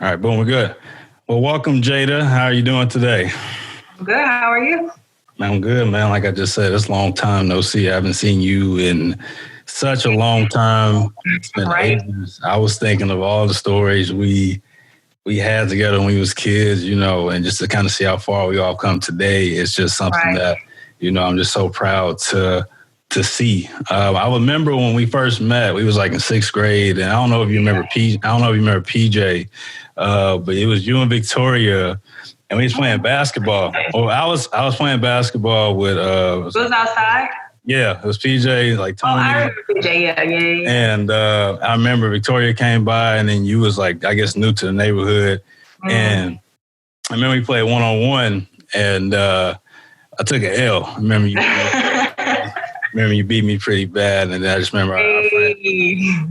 All right, boom, we're good. Well, welcome, Jada. How are you doing today? Good. How are you? I'm good, man. Like I just said, it's a long time no see. I haven't seen you in such a long time. It's been Right. ages. I was thinking of all the stories we had together when we was kids, and just to kind of see how far we all come today. It's just something Right. that, I'm just so proud to see. I remember when we first met, we was like in sixth grade, and I don't know if you remember I don't know if you remember PJ, but it was you and Victoria, and we was playing basketball. Well, I was playing basketball with It was outside. yeah, it was PJ, like Oh, I Tony. remember PJ. Yeah. And I remember Victoria came by, and then you was like, I guess, new to the neighborhood. And I remember we played 1-on-1, and I took an L. I remember you beat me pretty bad, and then I just remember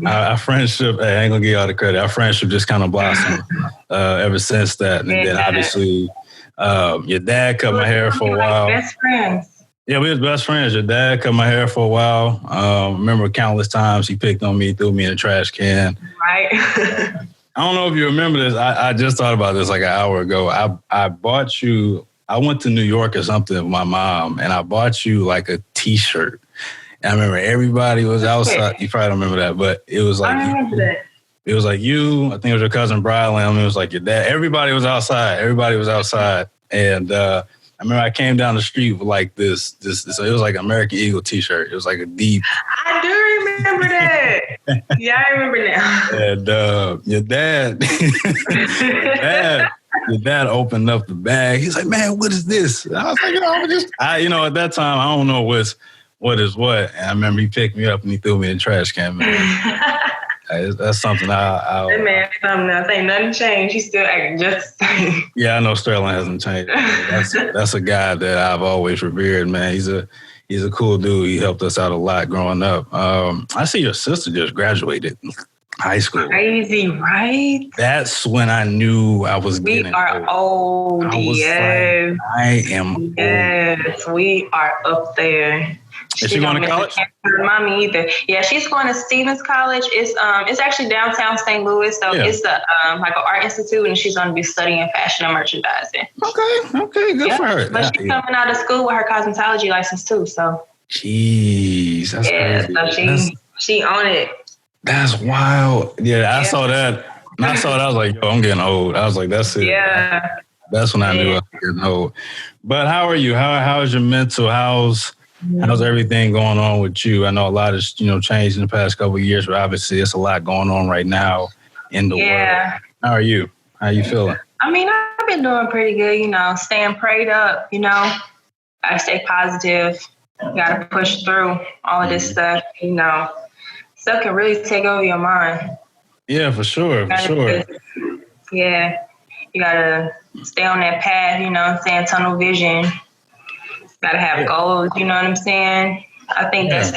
our friendship. Hey, I ain't gonna give you all the credit. Our friendship just kind of blossomed ever since that. And then obviously, your dad cut my hair for a while. Best friends. Yeah, we was best friends. Your dad cut my hair for a while. Remember countless times he picked on me, threw me in a trash can. Right. I don't know if you remember this. I just thought about this like an hour ago. I bought you, I went to New York or something with my mom, and I bought you like a T-shirt. And I remember everybody was outside. You probably don't remember that, but it was like, I remember that. It was like you, I think it was your cousin Brylan. It was like your dad. Everybody was outside. And I remember I came down the street with like this. So it was like an American Eagle T-shirt. It was like a deep. I do remember that. Yeah, I remember now. And your dad opened up the bag. He's like, "Man, what is this?" And I was like, at that time, I don't know what is what. And I remember he picked me up and he threw me in the trash can. Man. That's something that man, something else. Ain't nothing changed. He's still acting just the same. Yeah, I know Sterling hasn't changed. That's a guy that I've always revered, man. He's a cool dude. He helped us out a lot growing up. I see your sister just graduated high school. Crazy, right? That's when I knew I was getting old. Yes. Like, I am old. Yes, we are up there. Is she going to college? Mommy either. Yeah, she's going to Stevens College. It's actually downtown St. Louis, so it's the like an art institute, and she's going to be studying fashion and merchandising. Okay, good for her. But she's coming out of school with her cosmetology license too. So. Jeez, that's crazy. So she on it. That's wild. Yeah, I saw that. And I saw that. I was like, yo, I'm getting old. I was like, that's it. Yeah. That's when I knew I was getting old. But how are you? How's your mental? How's everything going on with you? I know a lot has, changed in the past couple of years, but obviously it's a lot going on right now in the world. How are you? How are you feeling? I mean, I've been doing pretty good, staying prayed up, I stay positive. You got to push through all of this stuff, Stuff can really take over your mind. Yeah, for sure. Yeah. You got to stay on that path, tunnel vision. Got to have goals, you know what I'm saying? I think that's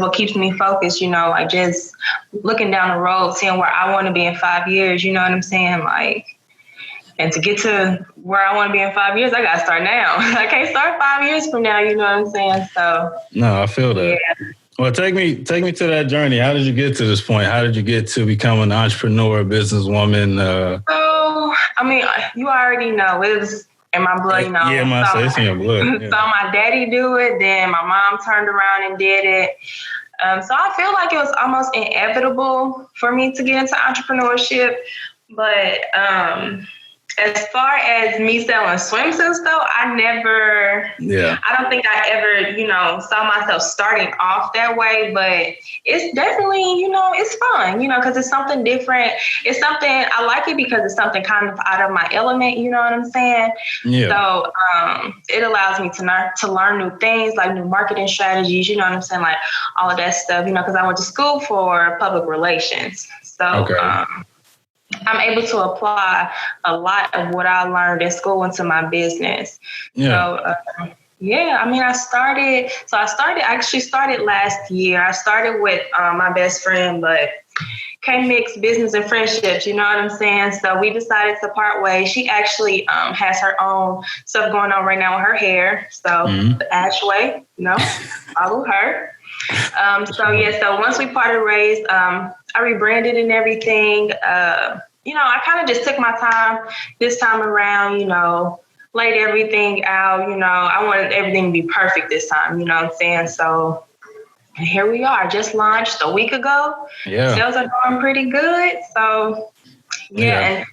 what keeps me focused, like just looking down the road, seeing where I want to be in 5 years, you know what I'm saying? Like, and to get to where I want to be in 5 years, I got to start now. I can't start 5 years from now, you know what I'm saying? So. No, I feel that. Yeah. Well, take me to that journey. How did you get to this point? How did you get to become an entrepreneur, businesswoman? I mean, you already know it was in my blood, Yeah, it's in your blood. Yeah. So my daddy do it, then my mom turned around and did it. So I feel like it was almost inevitable for me to get into entrepreneurship. But as far as me selling swimsuits, though, I don't think I ever, saw myself starting off that way. But it's definitely, it's fun, because it's something different. It's something, I like it because it's something kind of out of my element, you know what I'm saying? Yeah. So it allows me to learn new things, like new marketing strategies, you know what I'm saying? Like all of that stuff, because I went to school for public relations. So, I'm able to apply a lot of what I learned in school into my business. Yeah. So, I actually started last year. I started with my best friend, but can't mix business and friendships, you know what I'm saying? So we decided to part ways. She actually has her own stuff going on right now with her hair. So the Ashway, follow her. So once we parted ways, I rebranded and everything. I kind of just took my time this time around, laid everything out, I wanted everything to be perfect this time, you know what I'm saying? So here we are, just launched a week ago. Yeah. Sales are going pretty good. So and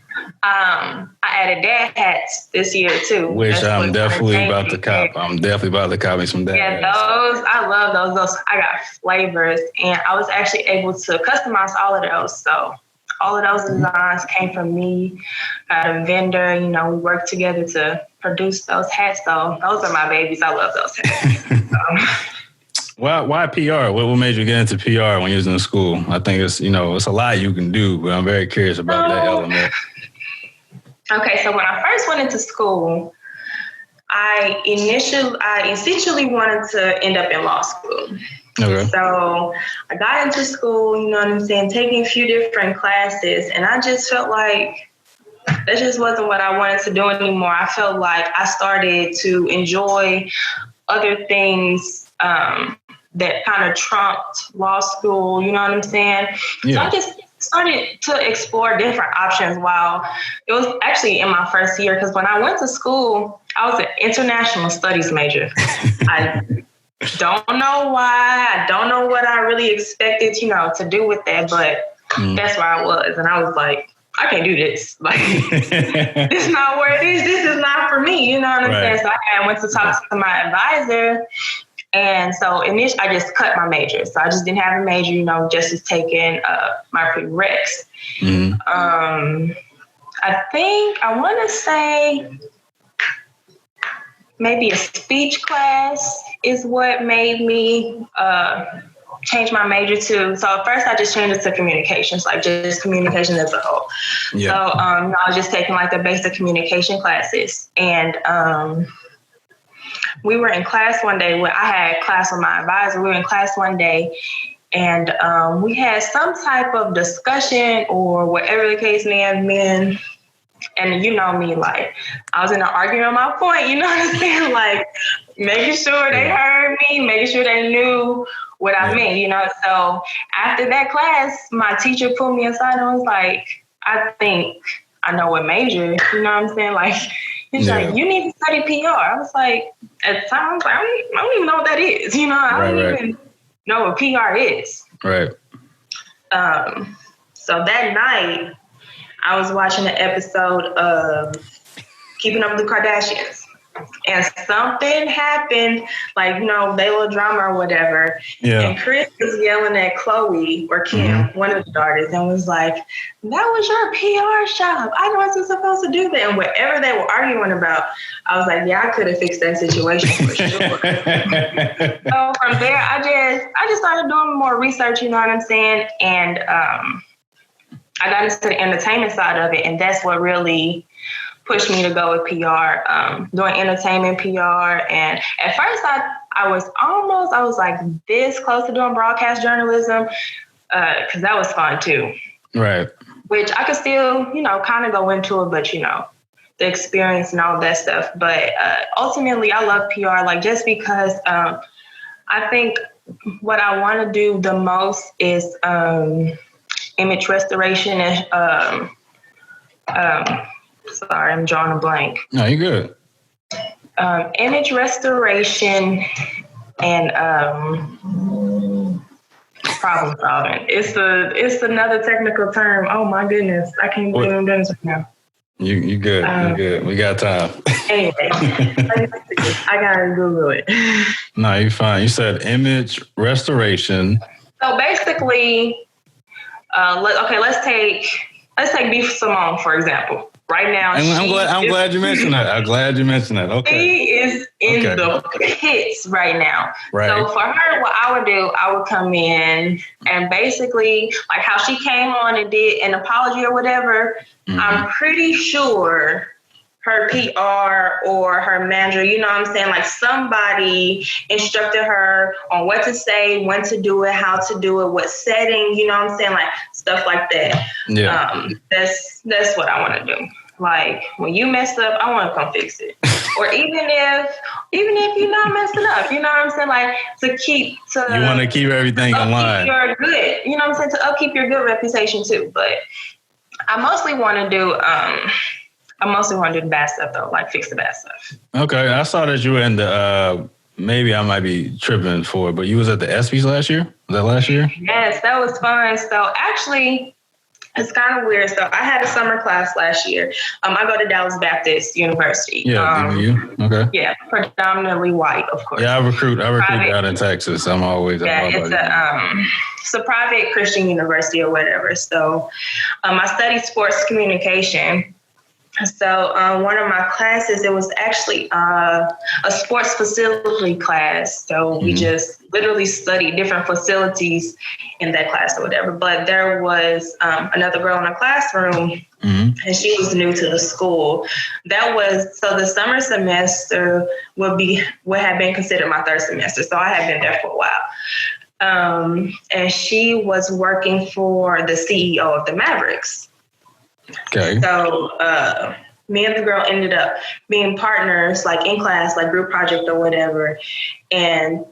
I added dad hats this year too. Which I'm definitely about to cop. I'm definitely about to copy some dad hats. Yeah, those, I love those. Those, I got flavors, and I was actually able to customize all of those. So all of those designs came from me. Got a vendor, we worked together to produce those hats. So those are my babies. I love those hats. Why PR? What made you get into PR when you was in school? I think it's a lot you can do, but I'm very curious about that element. Okay, so when I first went into school, I essentially wanted to end up in law school. Okay. So I got into school, you know what I'm saying, taking a few different classes, and I just felt like that just wasn't what I wanted to do anymore. I felt like I started to enjoy other things that kind of trumped law school, you know what I'm saying? Yeah. So I just started to explore different options while it was actually in my first year, because when I went to school, I was an international studies major. I don't know why. I don't know what I really expected, to do with that, but that's where I was. And I was like, I can't do this. Like, this is not where it is. This is not for me. You know what I'm saying? So I went to talk to my advisor. And so initially, I just cut my major. So I just didn't have a major, just as taking my prereqs. I think I want to say maybe a speech class is what made me change my major too. So at first I just changed it to communications, like just communication as a whole. Yeah. So I was just taking like the basic communication classes. And we were in class one day when I had class with my advisor. We were in class one day and we had some type of discussion or whatever the case may have been. And you know me, like, I was in an argument on my point, you know what I'm saying? Like, making sure they heard me, making sure they knew what I meant, So after that class, my teacher pulled me aside and was like, I think I know what major, you know what I'm saying? Like, he's like, you need to study PR. I was like, at the time, I was like, I don't even know what that is, I don't even know what PR is. Right. So that night, I was watching an episode of Keeping Up with the Kardashians. And something happened, like, they were drama or whatever. Yeah. And Chris was yelling at Chloe or Kim, one of the daughters, and was like, that was your PR job. I wasn't supposed to do that. And whatever they were arguing about, I was like, yeah, I could have fixed that situation for sure. So from there, I just started doing more research, you know what I'm saying? And I got into the entertainment side of it, and that's what really pushed me to go with PR, doing entertainment PR. And at first I was like this close to doing broadcast journalism, because that was fun too. Right. Which I could still, kind of go into it, but the experience and all that stuff. But ultimately I love PR, like just because I think what I want to do the most is image restoration and sorry, I'm drawing a blank. No, you're good. Image restoration and problem solving. It's another technical term. Oh my goodness, I can't believe I'm doing this right now. You good. You good. We got time. Anyway, I gotta Google it. No, you're fine. You said image restoration. So basically, let's take Beef Simone, for example. Right now, I'm glad you mentioned that. I'm glad you mentioned that. Okay. She is in the pits right now. Right. So for her, what I would do, I would come in and basically, like how she came on and did an apology or whatever, I'm pretty sure her PR or her manager, you know what I'm saying? Like somebody instructed her on what to say, when to do it, how to do it, what setting, you know what I'm saying? Like stuff like that. Yeah. That's what I want to do. Like when you mess up, I want to come fix it. Or even if you're not messing up, you know what I'm saying? Like you want to keep everything in line. Your good, you know what I'm saying? To upkeep your good reputation too. But I mostly want to do the bad stuff though, like fix the bad stuff. Okay, I saw that you were in the. Maybe I might be tripping for it, but you was at the ESPYs last year. Was that last year? Yes, that was fun. So actually, it's kind of weird. So I had a summer class last year. I go to Dallas Baptist University. Yeah, okay. Yeah, predominantly white, of course. Yeah, I recruit out in Texas. It's a private Christian university or whatever. So I studied sports communication. So one of my classes, it was actually a sports facility class. So we just literally studied different facilities in that class or whatever. But there was another girl in the classroom, and she was new to the school. So the summer semester would have been considered my third semester. So I had been there for a while. And she was working for the CEO of the Mavericks. Okay. So me and the girl ended up being partners, like in class, like group project or whatever. And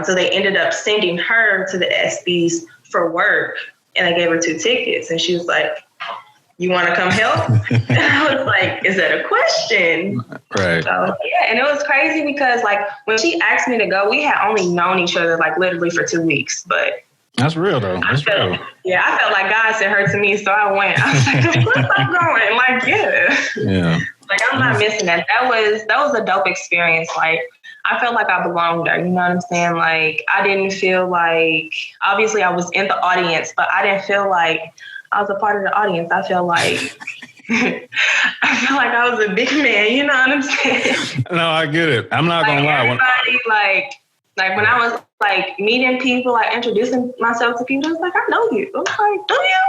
so they ended up sending her to the ESPYs for work, and I gave her 2 tickets. And she was like, "You want to come help?" And I was like, "Is that a question?" Right. So yeah, and it was crazy because like when she asked me to go, we had only known each other like literally for 2 weeks, but. That's real though. Real. Yeah, I felt like God sent her to me, so I went. I was like, "Of course I'm going." Like, yeah. Like I'm not missing that. That was a dope experience. Like I felt like I belonged there. You know what I'm saying? Like I didn't feel like, obviously I was in the audience, but I didn't feel like I was a part of the audience. I felt like I was a big man. You know what I'm saying? No, I get it. I'm not gonna lie. Everybody like when I was like meeting people, like introducing myself to people, I was like, "I know you." I was like, "Do you?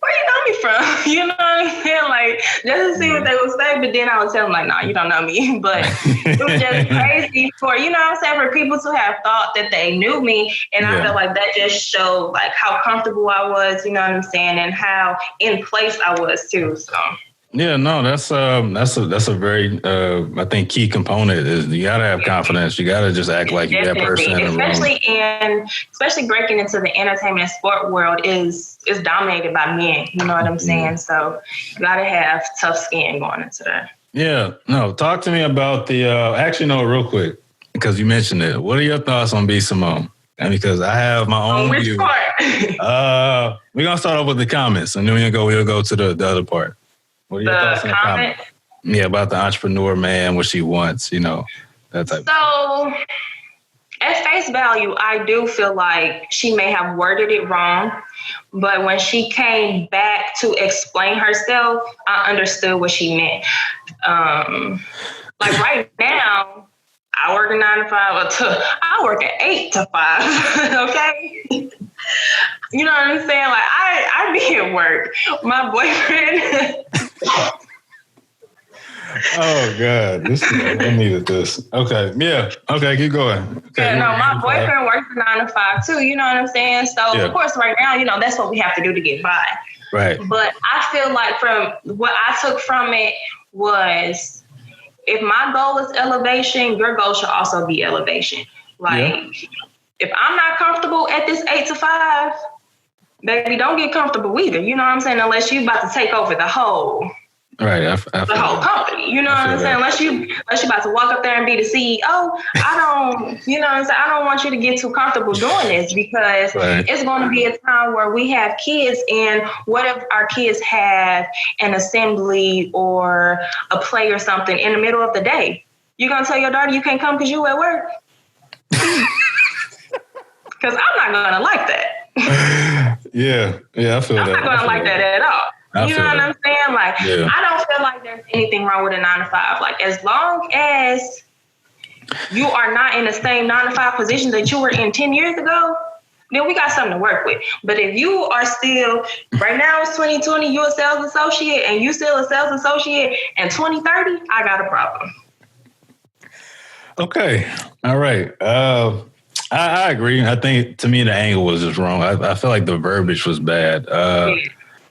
Where you know me from?" You know what I'm saying? Like just to see what they would say. But then I would tell them like, "Nah, you don't know me." But it was just crazy for, you know what I'm saying, for people to have thought that they knew me. And I felt like that just showed like how comfortable I was, you know what I'm saying, and how in place I was too. So yeah, no, that's a very I think key component is you gotta have confidence. You gotta just act like you're that person in the room. Especially breaking into the entertainment and sport world is dominated by men. You know what I'm saying? So you gotta have tough skin going into that. Yeah, no. Talk to me about the. Actually, no, real quick, because you mentioned it. What are your thoughts on B. Simone? And because I have my own which view. Part? We're gonna start off with the comments, and then we'll go to the other part. What are your thoughts on the comments? Yeah, about the entrepreneur man, what she wants, you know, that type. So, at face value, I do feel like she may have worded it wrong, but when she came back to explain herself, I understood what she meant. Like right now, I work a 9 to 5. I work at 8 to 5. Okay. You know what I'm saying? Like I be at work. My boyfriend. Oh God, I needed this. Okay, yeah. Okay, keep going. Okay. Yeah, no, my boyfriend works a 9 to 5 too. You know what I'm saying? So of course, right now, you know that's what we have to do to get by. Right. But I feel like from what I took from it was, if my goal is elevation, your goal should also be elevation. Like if I'm not comfortable at this 8 to 5. Baby, don't get comfortable either. You know what I'm saying? Unless you about to take over the whole, right? The whole company. You know what I'm saying? Unless you about to walk up there and be the CEO. I don't. You know what I'm saying? I don't want you to get too comfortable doing this because it's going to be a time where we have kids, and what if our kids have an assembly or a play or something in the middle of the day? You gonna tell your daughter you can't come because you at work? Because I'm not gonna like that. Yeah, I feel that. I'm not gonna like that at all. You know what I'm saying? Like, I don't feel like there's anything wrong with a 9 to 5. Like, as long as you are not in the same 9 to 5 position that you were in 10 years ago, then we got something to work with. But if you are still, right now it's 2020, you're a sales associate, and you still a sales associate in 2030, I got a problem. Okay, all right. I agree. I think, to me, the angle was just wrong. I feel like the verbiage was bad.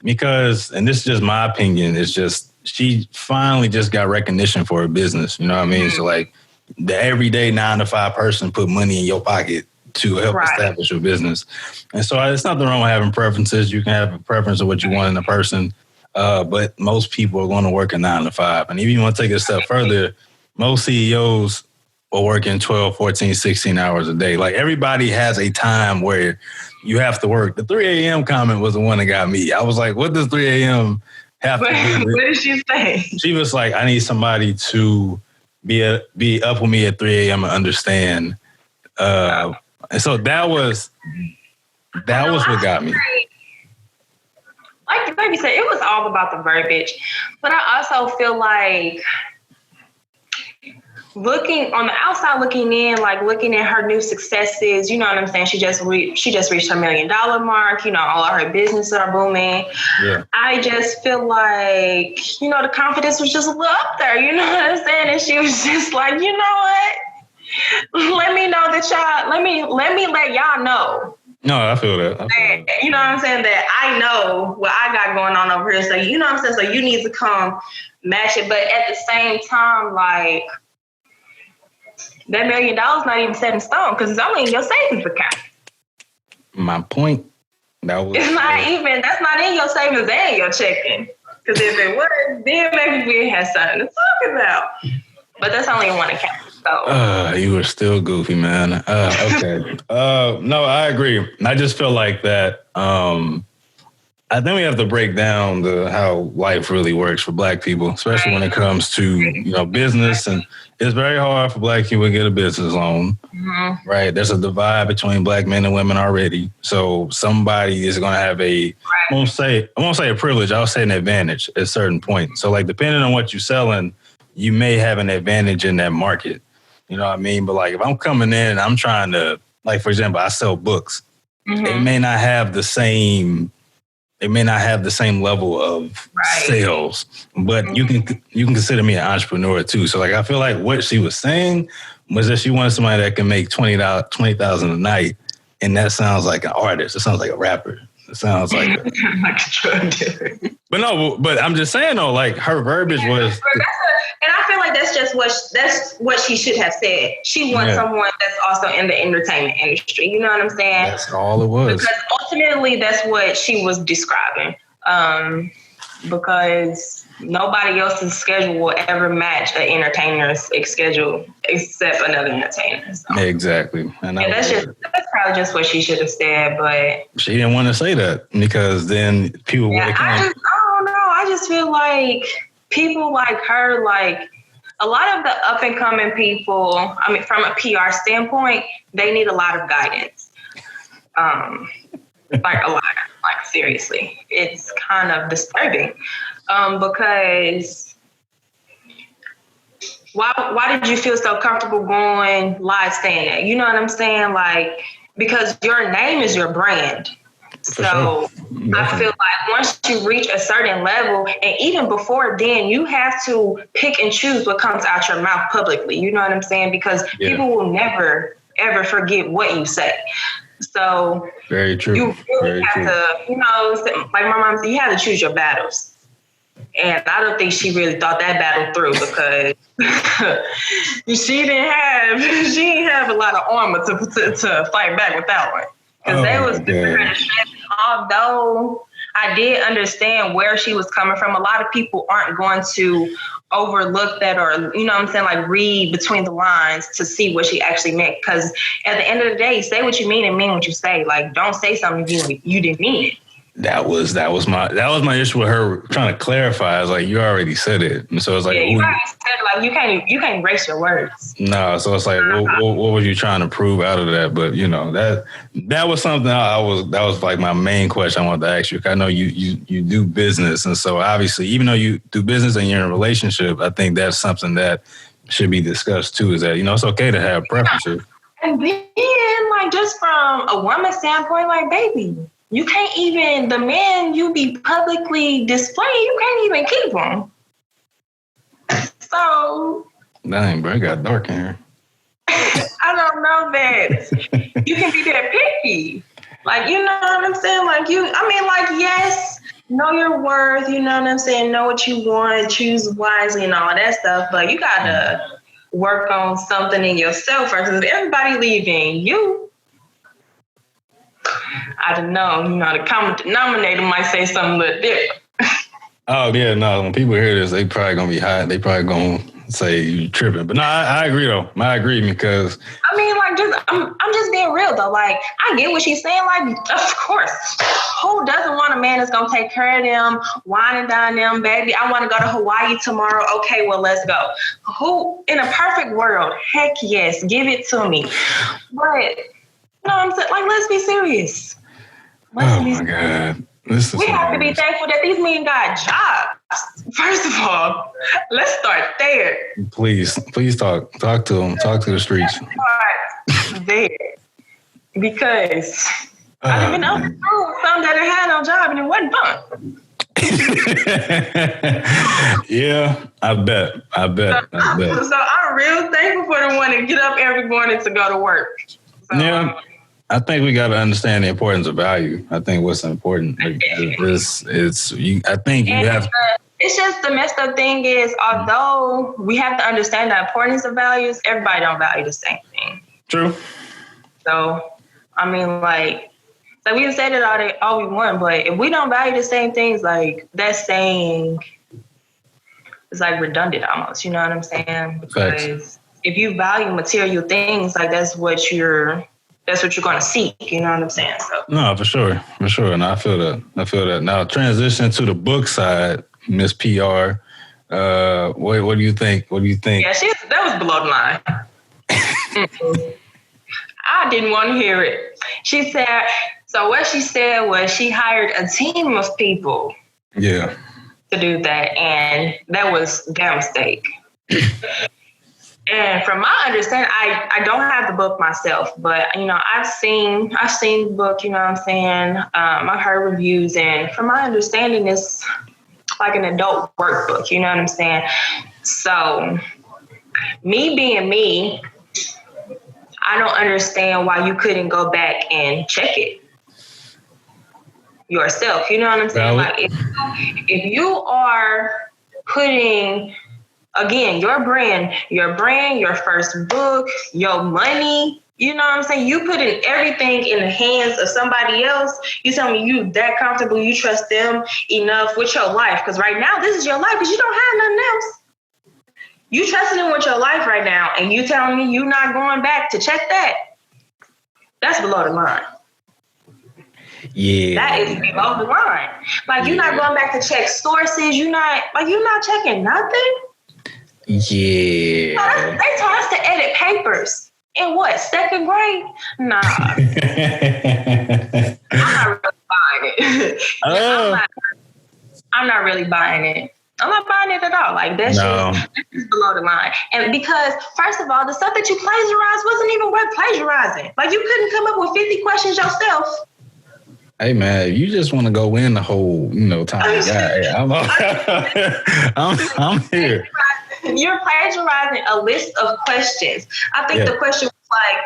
Because, and this is just my opinion, it's just, she finally just got recognition for her business. You know what I mean? So, like, the everyday 9 to 5 person put money in your pocket to help establish your business. And so it's nothing wrong with having preferences. You can have a preference of what you want in a person. But most people are going to work a 9 to 5. And if you want to take it a step further, most CEOs are working 12, 14, 16 hours a day. Like everybody has a time where you have to work. The 3 a.m. comment was the one that got me. I was like, what does 3 a.m. have to do with? What did she say? She was like, I need somebody to be up with me at 3 a.m. and understand. And so that was what got me. Like the baby said, it was all about the verbiage. But I also feel like looking on the outside, looking in, like looking at her new successes, you know what I'm saying? She just reached her $1 million mark. You know, all of her businesses are booming. Yeah. I just feel like, you know, the confidence was just a little up there. You know what I'm saying? And she was just like, you know what? Let me know that y'all. Let me let y'all know. No, I feel that. You know what I'm saying? That I know what I got going on over here. So you know what I'm saying? So you need to come match it. But at the same time, like, that $1 million not even set in stone because it's only in your savings account. My point. That's not in your savings and your checking. Because if it was, then maybe we had something to talk about. But that's only in one account. So you were still goofy, man. Okay. No, I agree. I just feel like that. I think we have to break down how life really works for Black people, especially when it comes to business. And it's very hard for Black people to get a business loan, right? There's a divide between Black men and women already. So somebody is going to have I won't say a privilege. I'll say an advantage at a certain point. So like depending on what you're selling, you may have an advantage in that market. You know what I mean? But like if I'm coming in and I'm trying to, like for example, I sell books. It may not have the same. It may not have the same level of sales, but you can consider me an entrepreneur too. So like I feel like what she was saying was that she wanted somebody that can make $20,000 a night, and that sounds like an artist. It sounds like a rapper. It sounds like like a drug dealer. But I'm just saying though, like her verbiage was. And I feel like that's what she should have said. She wants someone that's also in the entertainment industry. You know what I'm saying? That's all it was. Because ultimately, that's what she was describing. Because nobody else's schedule will ever match an entertainer's schedule except another entertainer. So. Exactly. And that's probably just what she should have said, but she didn't want to say that because then people would have I don't know. I just feel like people like her, like a lot of the up and coming people, I mean, from a PR standpoint, they need a lot of guidance. Like a lot, like seriously, it's kind of disturbing. Because why did you feel so comfortable going live saying that? You know what I'm saying? Like, because your name is your brand. So I feel like once you reach a certain level, and even before then, you have to pick and choose what comes out your mouth publicly. You know what I'm saying? Because people will never, ever forget what you say. So very true. You really have to, like my mom said, you have to choose your battles. And I don't think she really thought that battle through because she didn't have a lot of armor to fight back with that one. Because they was, although I did understand where she was coming from, a lot of people aren't going to overlook that or, you know what I'm saying, like read between the lines to see what she actually meant. Because at the end of the day, say what you mean and mean what you say. Like, don't say something you didn't mean it. That was my issue with her trying to clarify. I was like, you already said it, and so it's like, you already said it, like you can't erase your words. No, so it's like, what were you trying to prove out of that? But that was something that was like my main question I wanted to ask you. I know you do business, and so obviously, even though you do business and you're in a relationship, I think that's something that should be discussed too. Is that it's okay to have preferences. And then, like, just from a woman's standpoint, like, baby. You can't even, the men you be publicly displaying, you can't even keep them. So. Dang, bro, it got dark in here. I don't know that you can be that picky. Like, you know what I'm saying? Like, yes, know your worth, you know what I'm saying? Know what you want, choose wisely and all that stuff. But you got to work on something in yourself first. If everybody leaving you, I don't know. The common denominator might say something a little different. Oh yeah, no. When people hear this, they probably gonna be hot. They probably gonna say you tripping. But no, I agree though. I agree because I mean, like, I'm just being real though. Like, I get what she's saying. Like, of course, who doesn't want a man that's gonna take care of them, wine and dine them, baby? I want to go to Hawaii tomorrow. Okay, well, let's go. Who in a perfect world? Heck yes, give it to me. But I'm saying, like, let's be serious. Oh my God. We have to be thankful that these men got jobs. First of all, let's start there. Please talk to them. Talk to the streets. Start there. Because I've been up through some that had no job and it wasn't fun. Yeah, I bet. So I'm real thankful for the one that get up every morning to go to work. So, yeah. I think we got to understand the importance of value. I think what's important is I think you have. It's just the messed up thing is, although we have to understand the importance of values, everybody don't value the same thing. True. So, I mean, like we can say that all we want, but if we don't value the same things, like that saying is like redundant almost. You know what I'm saying? Because Facts. If you value material things, like that's what you're going to seek. You know what I'm saying? So. No, for sure. And I feel that. Now, transition to the book side, Miss PR. What do you think? Yeah, that was below the line. I didn't want to hear it. She said, so what she said was she hired a team of people. Yeah. To do that, and that was their mistake. And from my understanding, I don't have the book myself, but I've seen the book. You know what I'm saying? I've heard reviews, and from my understanding, it's like an adult workbook. You know what I'm saying? So, me being me, I don't understand why you couldn't go back and check it yourself. You know what I'm saying? Like if you are putting, again, your brand, your first book, your money, you know what I'm saying? You putting everything in the hands of somebody else. You tell me you that comfortable, you trust them enough with your life. Because right now, this is your life because you don't have nothing else. You trusting them with your life right now, and you telling me you not going back to check that. That's below the line. Yeah. That is below the line. Like, you're not going back to check sources. You're not checking nothing. Yeah. They taught us to edit papers in what, 2nd grade? Nah. I'm not really buying it. I'm not really buying it. I'm not buying it at all. Like, that's just below the line. And because, first of all, the stuff that you plagiarized wasn't even worth plagiarizing. Like, you couldn't come up with 50 questions yourself. Hey, man, you just want to go in the whole, time. Yeah, I'm here. You're plagiarizing a list of questions. I think the question was like,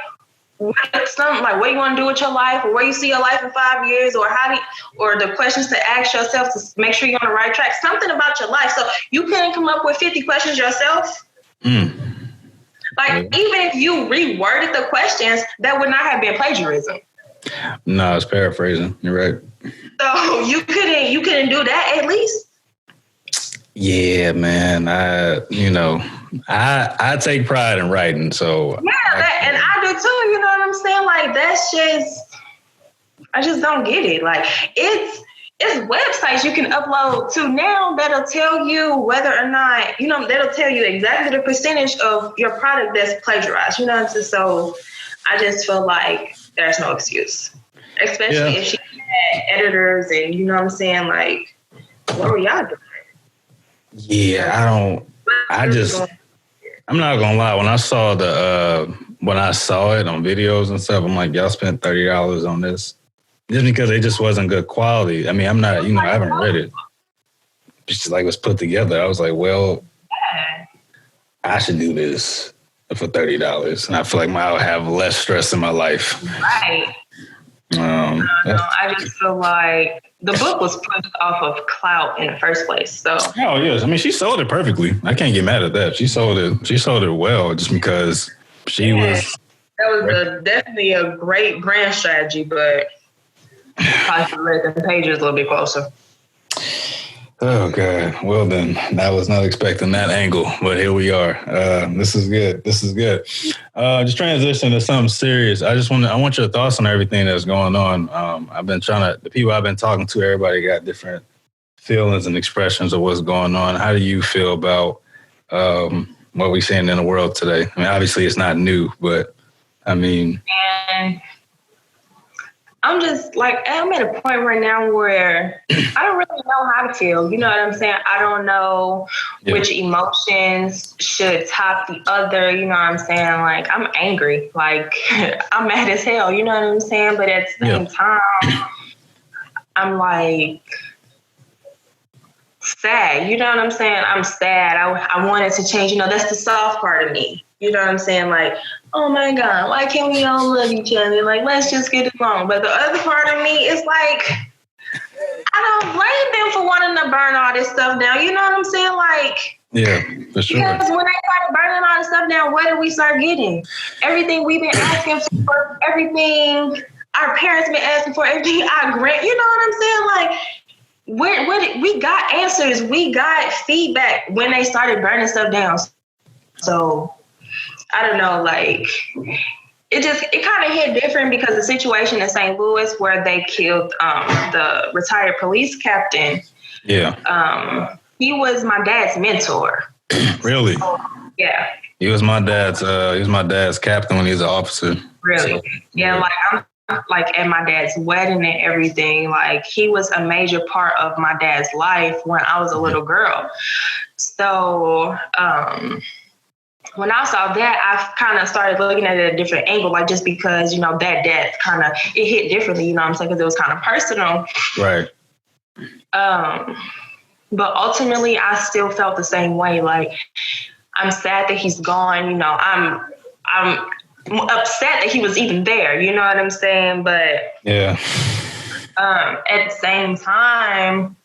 what you want to do with your life, or where you see your life in 5 years, or or the questions to ask yourself to make sure you're on the right track. Something about your life. So you couldn't come up with 50 questions yourself. Like, even if you reworded the questions, that would not have been plagiarism. No, it's paraphrasing. You're right. So you couldn't do that at least. Yeah, man. I take pride in writing, so and I do too. You know what I'm saying? Like, that's just, I just don't get it. Like, it's websites you can upload to now that'll tell you whether or not, that'll tell you exactly the percentage of your product that's plagiarized. You know what I'm saying? So I just feel like there's no excuse, especially if she had editors and, you know what I'm saying? Like, what were y'all doing? Yeah, I'm not gonna lie. When I saw it on videos and stuff, I'm like, y'all spent $30 on this just because it just wasn't good quality. I mean, I'm not, I haven't read it. It's just like it was put together. I was like, well, I should do this for $30, and I feel like I'll have less stress in my life. Right. I just feel like the book was pushed off of clout in the first place. So. Oh yes, I mean, she sold it perfectly. I can't get mad at that. She sold it well, just because she was. That was definitely a great brand strategy, but probably should have read the pages a little bit closer. Oh God. Well then, I was not expecting that angle, but here we are. This is good. Just transition to something serious. I want your thoughts on everything that's going on. The people I've been talking to, everybody got different feelings and expressions of what's going on. How do you feel about what we're seeing in the world today? I mean, obviously it's not new, but I mean, And I'm just like, I'm at a point right now where I don't really know how to feel. You know what I'm saying? I don't know which emotions should top the other. You know what I'm saying? Like, I'm angry. Like, I'm mad as hell. You know what I'm saying? But at the same time, I'm like sad. You know what I'm saying? I'm sad. I wanted to change. You know, that's the soft part of me. You know what I'm saying? Like, oh my God, why can't we all love each other? Like, let's just get along. But the other part of me is like, I don't blame them for wanting to burn all this stuff down. You know what I'm saying? Like, yeah, for sure. Because when they started burning all this stuff down, what did we start getting? Everything we've been asking for, everything our parents been asking for, everything our grant. You know what I'm saying? Like, we got answers, we got feedback when they started burning stuff down. So I don't know, like it kind of hit different because the situation in St. Louis where they killed the retired police captain. Yeah. He was my dad's mentor. Really? So, yeah. He was my dad's captain when he was an officer. Really? So, yeah, like I'm like at my dad's wedding and everything. Like he was a major part of my dad's life when I was a little girl. So when I saw that, I kind of started looking at it at a different angle, like just because, you know, that death kind of, it hit differently, you know what I'm saying? Because it was kind of personal. Right. But ultimately, I still felt the same way. Like, I'm sad that he's gone. You know, I'm upset that he was even there. You know what I'm saying? But yeah. At the same time,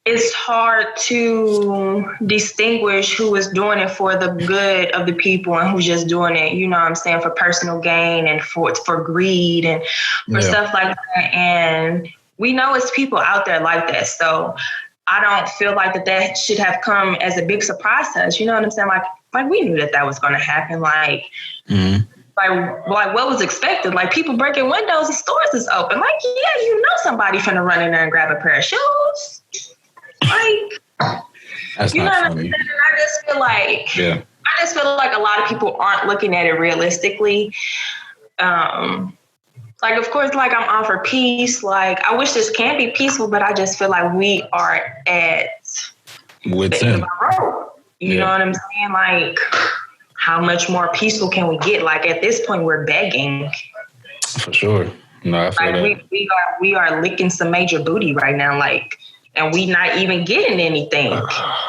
it's hard to distinguish who is doing it for the good of the people and who's just doing it, you know what I'm saying, for personal gain and for greed and for stuff like that. And we know it's people out there like that. So I don't feel like that should have come as a big surprise to us. You know what I'm saying? Like we knew that was going to happen. Like, like what was expected? Like people breaking windows and stores is open. Like, yeah, you know somebody finna run in there and grab a pair of shoes. Like, that's you know not what funny. I'm saying? I just feel like a lot of people aren't looking at it realistically. Like, of course, like I'm on for peace. Like, I wish this can be peaceful, but I just feel like we are at the end of our road. You know what I'm saying? Like, how much more peaceful can we get? Like, at this point, we're begging. For sure. No, I feel like that. we are licking some major booty right now. Like, and we not even getting anything. Oh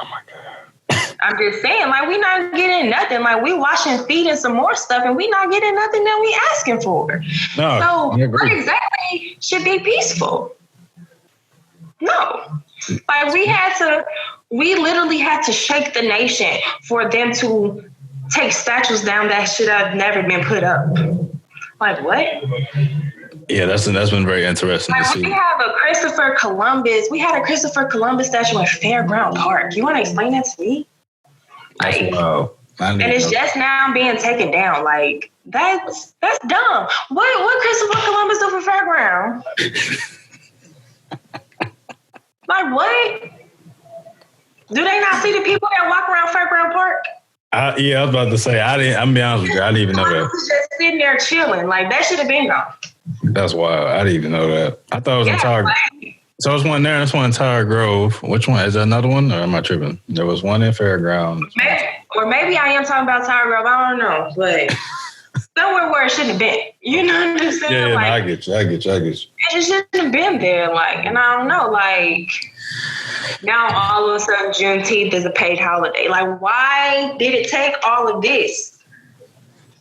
my God. I'm just saying, like, we not getting nothing. Like, we washing feet and some more stuff, and we not getting nothing that we asking for. No, so what exactly should be peaceful? No. Like, we literally had to shake the nation for them to take statues down that should have never been put up. Like, what? Yeah, that's been very interesting to see. We had a Christopher Columbus statue at Fairground Park. You want to explain that to me? Like, and it's just now being taken down. Like, that's dumb. What Christopher Columbus do for Fairground? Like, what? Do they not see the people that walk around Fairground Park? Yeah, I was about to say, I'm be honest with you, I didn't even know that. Was just sitting there chilling. Like, that should have been gone. That's wild. I didn't even know that. I thought it was entire. So there's one there. That's one in Tower Grove. Which one? Is that another one? Or am I tripping? There was one in Fairground. Maybe I am talking about Tower Grove. I don't know, but somewhere where it shouldn't have been. You know what I'm saying? Yeah, like, no, I get you. It just shouldn't have been there. Like, and I don't know. Like, now all of a sudden Juneteenth is a paid holiday. Like, why did it take all of this?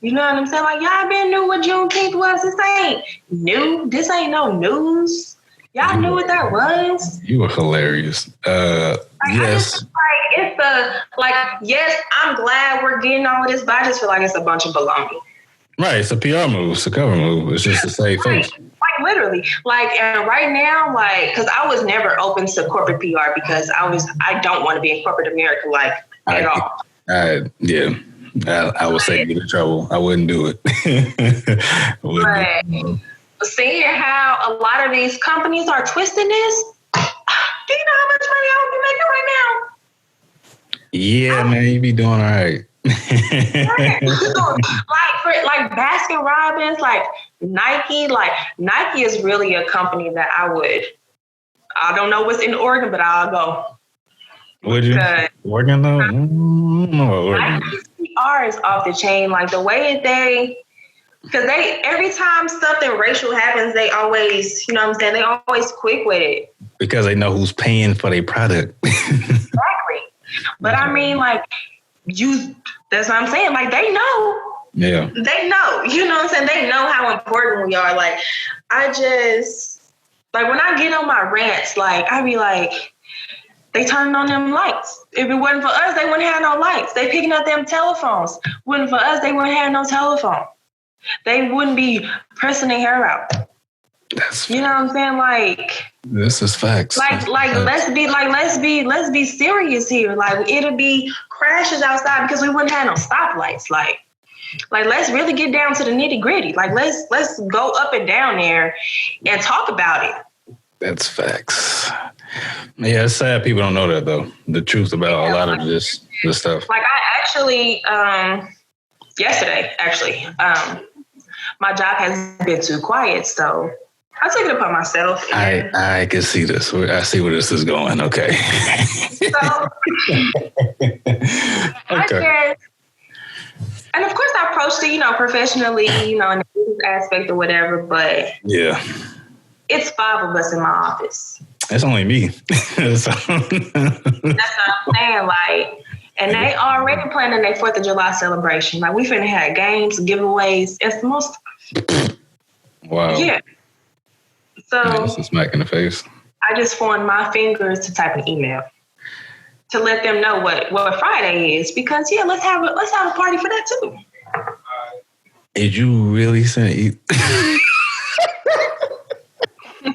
You know what I'm saying? Like, y'all been knew what Juneteenth was. This ain't new. This ain't no news. Y'all knew what that was. You were hilarious. Yes. Yes, I'm glad we're getting all of this, but I just feel like it's a bunch of baloney. Right. It's a PR move. It's a cover move. It's just to save face. Like literally, like, and right now, like, because I was never open to corporate PR because I don't want to be in corporate America, like, at all. Yeah. I would say get in trouble. I wouldn't do it. But seeing how a lot of these companies are twisting this, do you know how much money I would be making right now? Yeah, man, you be doing all right. like Baskin Robbins, like Nike is really a company that I don't know what's in Oregon, but I'll go. Would you? Oregon though? Nike's PR is off the chain. Like the way because every time something racial happens, they always, you know what I'm saying? They always quick with it. Because they know who's paying for their product. Exactly. But I mean, like, that's what I'm saying. Like, they know. Yeah. They know. You know what I'm saying? They know how important we are. Like, when I get on my rants, like, I be like, they turning on them lights. If it wasn't for us, they wouldn't have no lights. They picking up them telephones. Wasn't for us, they wouldn't have no telephone. They wouldn't be pressing their hair out. You know what I'm saying? Like, this is facts. Let's be serious here. Like, it'll be crashes outside because we wouldn't have no stoplights. Like let's really get down to the nitty gritty. Like, let's go up and down there and talk about it. That's facts. Yeah, it's sad people don't know that though. The truth about a lot of this stuff. Like, I actually yesterday, my job has been too quiet, so I took it upon myself. I can see this. I see where this is going. Okay. So, okay. And of course, I approached it, professionally, in the business aspect or whatever. But yeah, it's 5 of us in my office. It's only me. That's what I'm saying. Like, and they already planning their 4th of July celebration. Like, we finna have games, giveaways. It's the most. Wow. Yeah. So this is smack in the face. I just formed my fingers to type an email to let them know what Friday is, because let's have a party for that too. Did you really send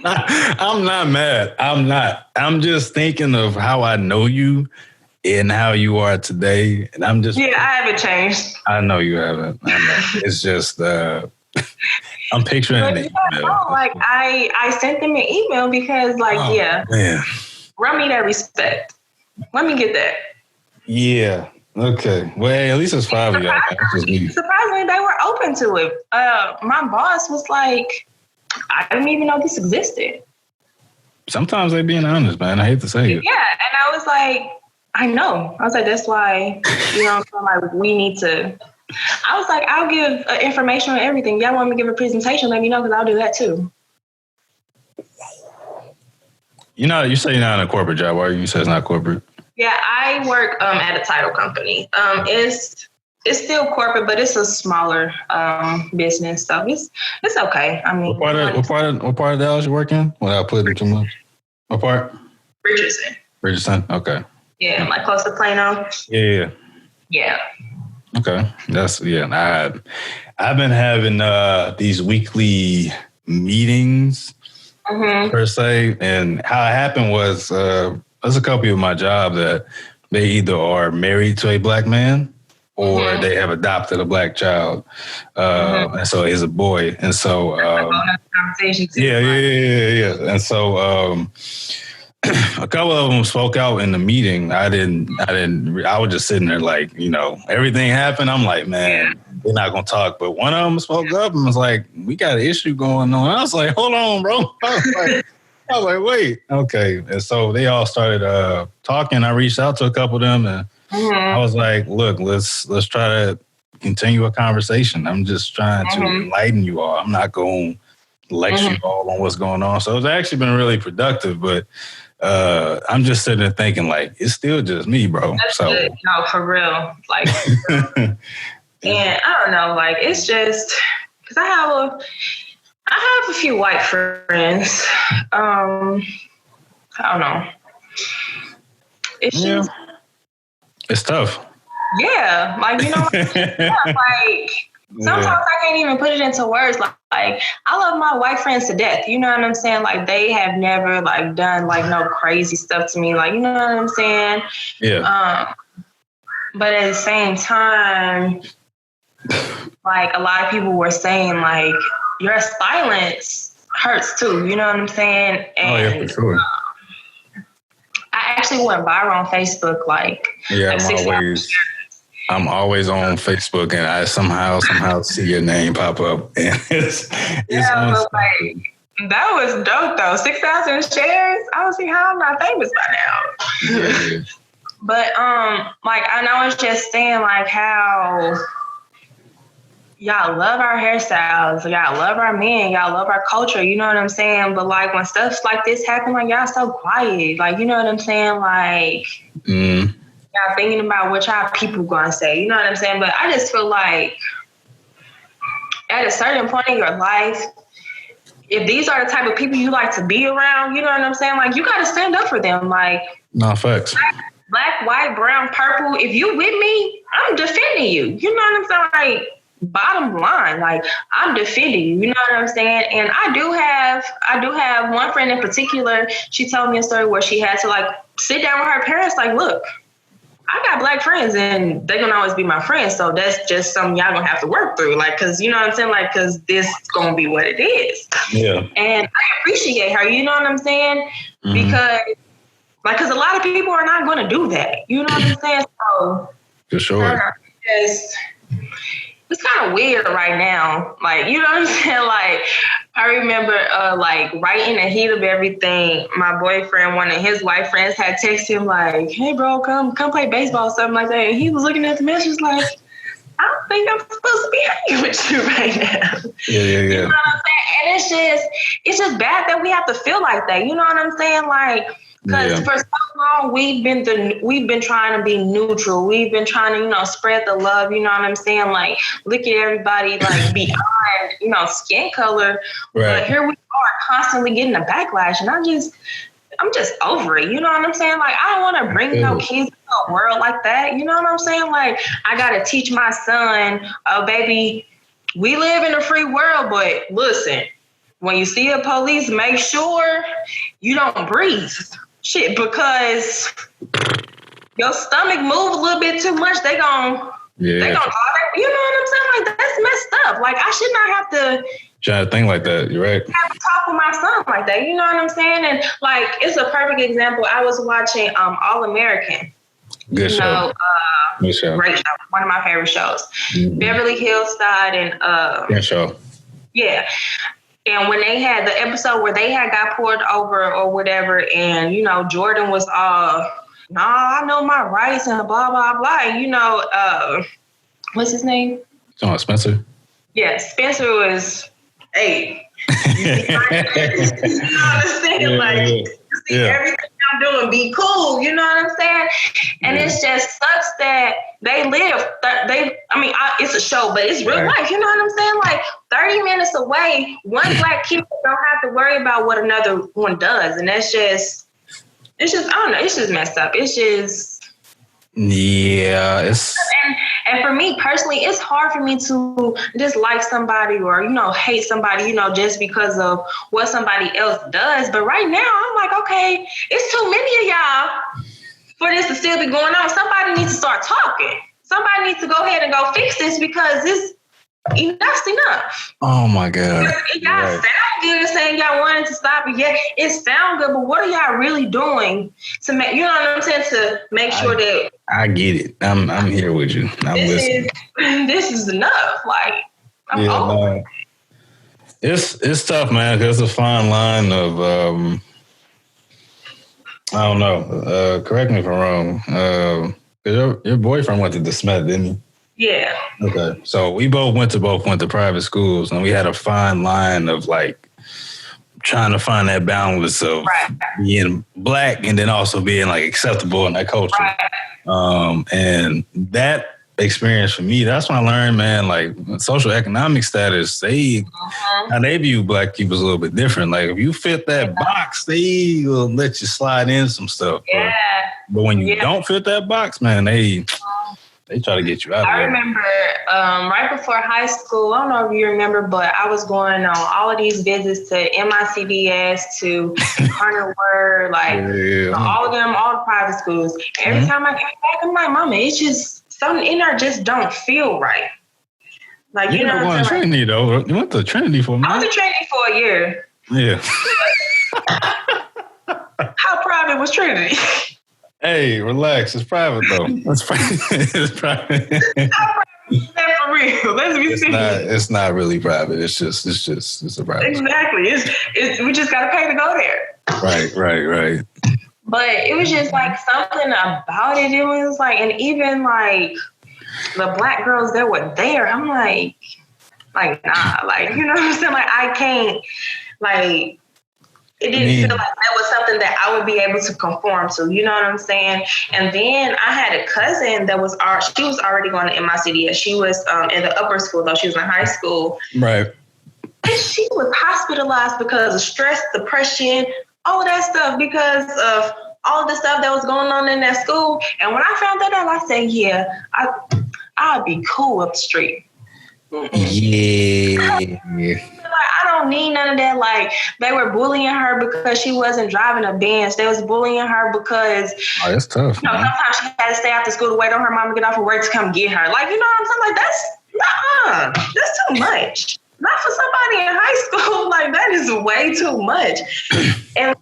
I'm not mad. I'm not. I'm just thinking of how I know you and how you are today, and I'm just. Yeah, I haven't changed. I know you haven't. I know. It's just. I'm picturing the email. Like, I sent them an email because, man. Run me that respect. Let me get that. Yeah. Okay. Well, at least it's 5 of y'all. Surprisingly, they were open to it. My boss was like, I didn't even know this existed. Sometimes they being honest, man. I hate to say it. Yeah, and I was like, I know. I was like, that's why, like, we need to. I was like, I'll give information on everything. Y'all want me to give a presentation, let me know, because I'll do that too. You say you're not in a corporate job, are you? You say it's not corporate. Yeah, I work at a title company. It's still corporate, but it's a smaller business, so it's okay. I mean, what part of Dallas you work in? Without putting too much. What part? Richardson. Okay. Yeah, like close to Plano. Yeah. Okay, I've been having these weekly meetings per se, and how it happened was there's a couple of my job that they either are married to a black man or they have adopted a black child, and so he's a boy, and so yeah, and so. A couple of them spoke out in the meeting. I was just sitting there like, everything happened. I'm like, man, they're not going to talk. But one of them spoke up and was like, we got an issue going on. I was like, hold on, bro. I was like, wait. Okay. And so they all started talking. I reached out to a couple of them and I was like, look, let's try to continue a conversation. I'm just trying to enlighten you all. I'm not going to lecture you all on what's going on. So it's actually been really productive, but I'm just sitting there thinking, like, it's still just me, bro. That's good. No, for real. Like, and I don't know, like, it's just because I have a few white friends. I don't know. It's it's tough. Yeah, like, like, sometimes I can't even put it into words. Like I love my white friends to death. You know what I'm saying? Like they have never like done like no crazy stuff to me. Like, you know what I'm saying? Yeah. But at the same time, like a lot of people were saying like your silence hurts too. You know what I'm saying? And for sure. I actually went viral on Facebook like I'm always on Facebook, and I somehow see your name pop up, and it's but like that was dope though. 6,000 shares. I was like, how I'm not famous by now. Yeah. But like I was just saying like how y'all love our hairstyles, y'all love our men, y'all love our culture. You know what I'm saying? But like when stuff like this happen, like y'all so quiet. Like, you know what I'm saying? Like. Y'all thinking about what y'all people gonna say, you know what I'm saying? But I just feel like at a certain point in your life, if these are the type of people you like to be around, you know what I'm saying? Like you gotta stand up for them. Like no facts. Black, white, brown, purple. If you with me, I'm defending you. You know what I'm saying? Like bottom line, like I'm defending you. You know what I'm saying? And I do have one friend in particular. She told me a story where she had to like sit down with her parents. Like, look. I got Black friends and they're gonna always be my friends. So that's just something y'all gonna have to work through. Like, cause you know what I'm saying? Like, cause this is gonna be what it is. Yeah. And I appreciate her, you know what I'm saying? Because like, cause a lot of people are not gonna do that. You know what I'm saying? So for sure. It's kind of weird right now. Like, you know what I'm saying? Like, I remember, like, right in the heat of everything, my boyfriend, one of his white friends had texted him, like, hey, bro, come play baseball or something like that. And he was looking at the message like, I don't think I'm supposed to be hanging with you right now. Yeah. You know what I'm saying? And it's just bad that we have to feel like that. You know what I'm saying? Like, because for so long we've been trying to be neutral. We've been trying to, you know, spread the love. You know what I'm saying? Like, look at everybody like beyond, you know, skin color. Right. But here we are constantly getting a backlash, and I'm just over it. You know what I'm saying? Like, I don't want to bring no kids into a world like that. You know what I'm saying? Like, I gotta teach my son, oh baby, we live in a free world, but listen, when you see a police, make sure you don't breathe. Shit, because your stomach move a little bit too much, they gon' you know what I'm saying? Like, that's messed up. Like, I should not have to try to think like that. You're right. Have a talk with my son like that. You know what I'm saying? And like, it's a perfect example. I was watching All American. Good show. Great show. One of my favorite shows. Beverly Hills Side and good show. Yeah. And when they had the episode where they had got pulled over or whatever, and, you know, Jordan was all, nah, I know my rights and blah, blah, blah. And, you know, what's his name? Spencer? Yeah, Spencer was, hey. You know what I'm saying? Like, see everything I'm doing, be cool. You know what I'm saying? And it's just sucks that they live. It's a show, but it's real life. You know what I'm saying? Like 30 minutes away, one Black kid don't have to worry about what another one does, and it's just I don't know. It's just messed up. It's just. Yeah, and for me personally, it's hard for me to dislike somebody or, you know, hate somebody, you know, just because of what somebody else does. But right now, I'm like, okay, it's too many of y'all for this to still be going on. Somebody needs to start talking. Somebody needs to go ahead and go fix this because enough's enough. Oh my God. Y'all sound good saying y'all wanted to stop it. Yeah, it sounds good, but what are y'all really doing to make, you know what I'm saying, to make sure that I get it. I'm here with you. I'm listening. This is enough. Like, I'm over. It's tough, man, because it's a fine line of I don't know. Correct me if I'm wrong. Your boyfriend went to DeSmet, didn't he? Yeah. Okay. So we both went to private schools, and we had a fine line of like trying to find that balance of being Black and then also being like acceptable in that culture. Right. And that experience for me, that's when I learned, man, like social economic status, how they view Black people is a little bit different. Like if you fit that box, they will let you slide in some stuff. Yeah. But when you don't fit that box, man, they They try to get you out of I there. remember right before high school, I don't know if you remember, but I was going on all of these visits to MICBS, to Carterword, all of them, all the private schools. Every time I came back, I'm like, Mama, it's just something in there just don't feel right. Like, you know what I'm saying? Trinity, though. You went to Trinity for a minute. I went to Trinity for a year. Yeah. How private was Trinity? Hey, relax. It's private, though. It's private. It's private. How private is that for real? Let's be serious. It's not really private. It's a private. Exactly. We just got to pay to go there. Right. But it was just like something about it. It was like, and even like the black girls that were there, I'm like, nah, like, you know what I'm saying? Like, I can't, like, it didn't feel like that was something that I would be able to conform to. You know what I'm saying? And then I had a cousin that she was already going to MICDS. She was in the upper school, though. She was in high school. Right. And she was hospitalized because of stress, depression, all of that stuff, because of all the stuff that was going on in that school. And when I found that out, I said, yeah, I'll be cool up the street. Yeah. I don't need none of that. Like, they were bullying her because she wasn't driving a Benz. They was bullying her because that's tough. Sometimes she had to stay after school to wait on her mom to get off of work to come get her. Like, you know what I'm saying? Like, that's too much. Not for somebody in high school. Like, that is way too much. And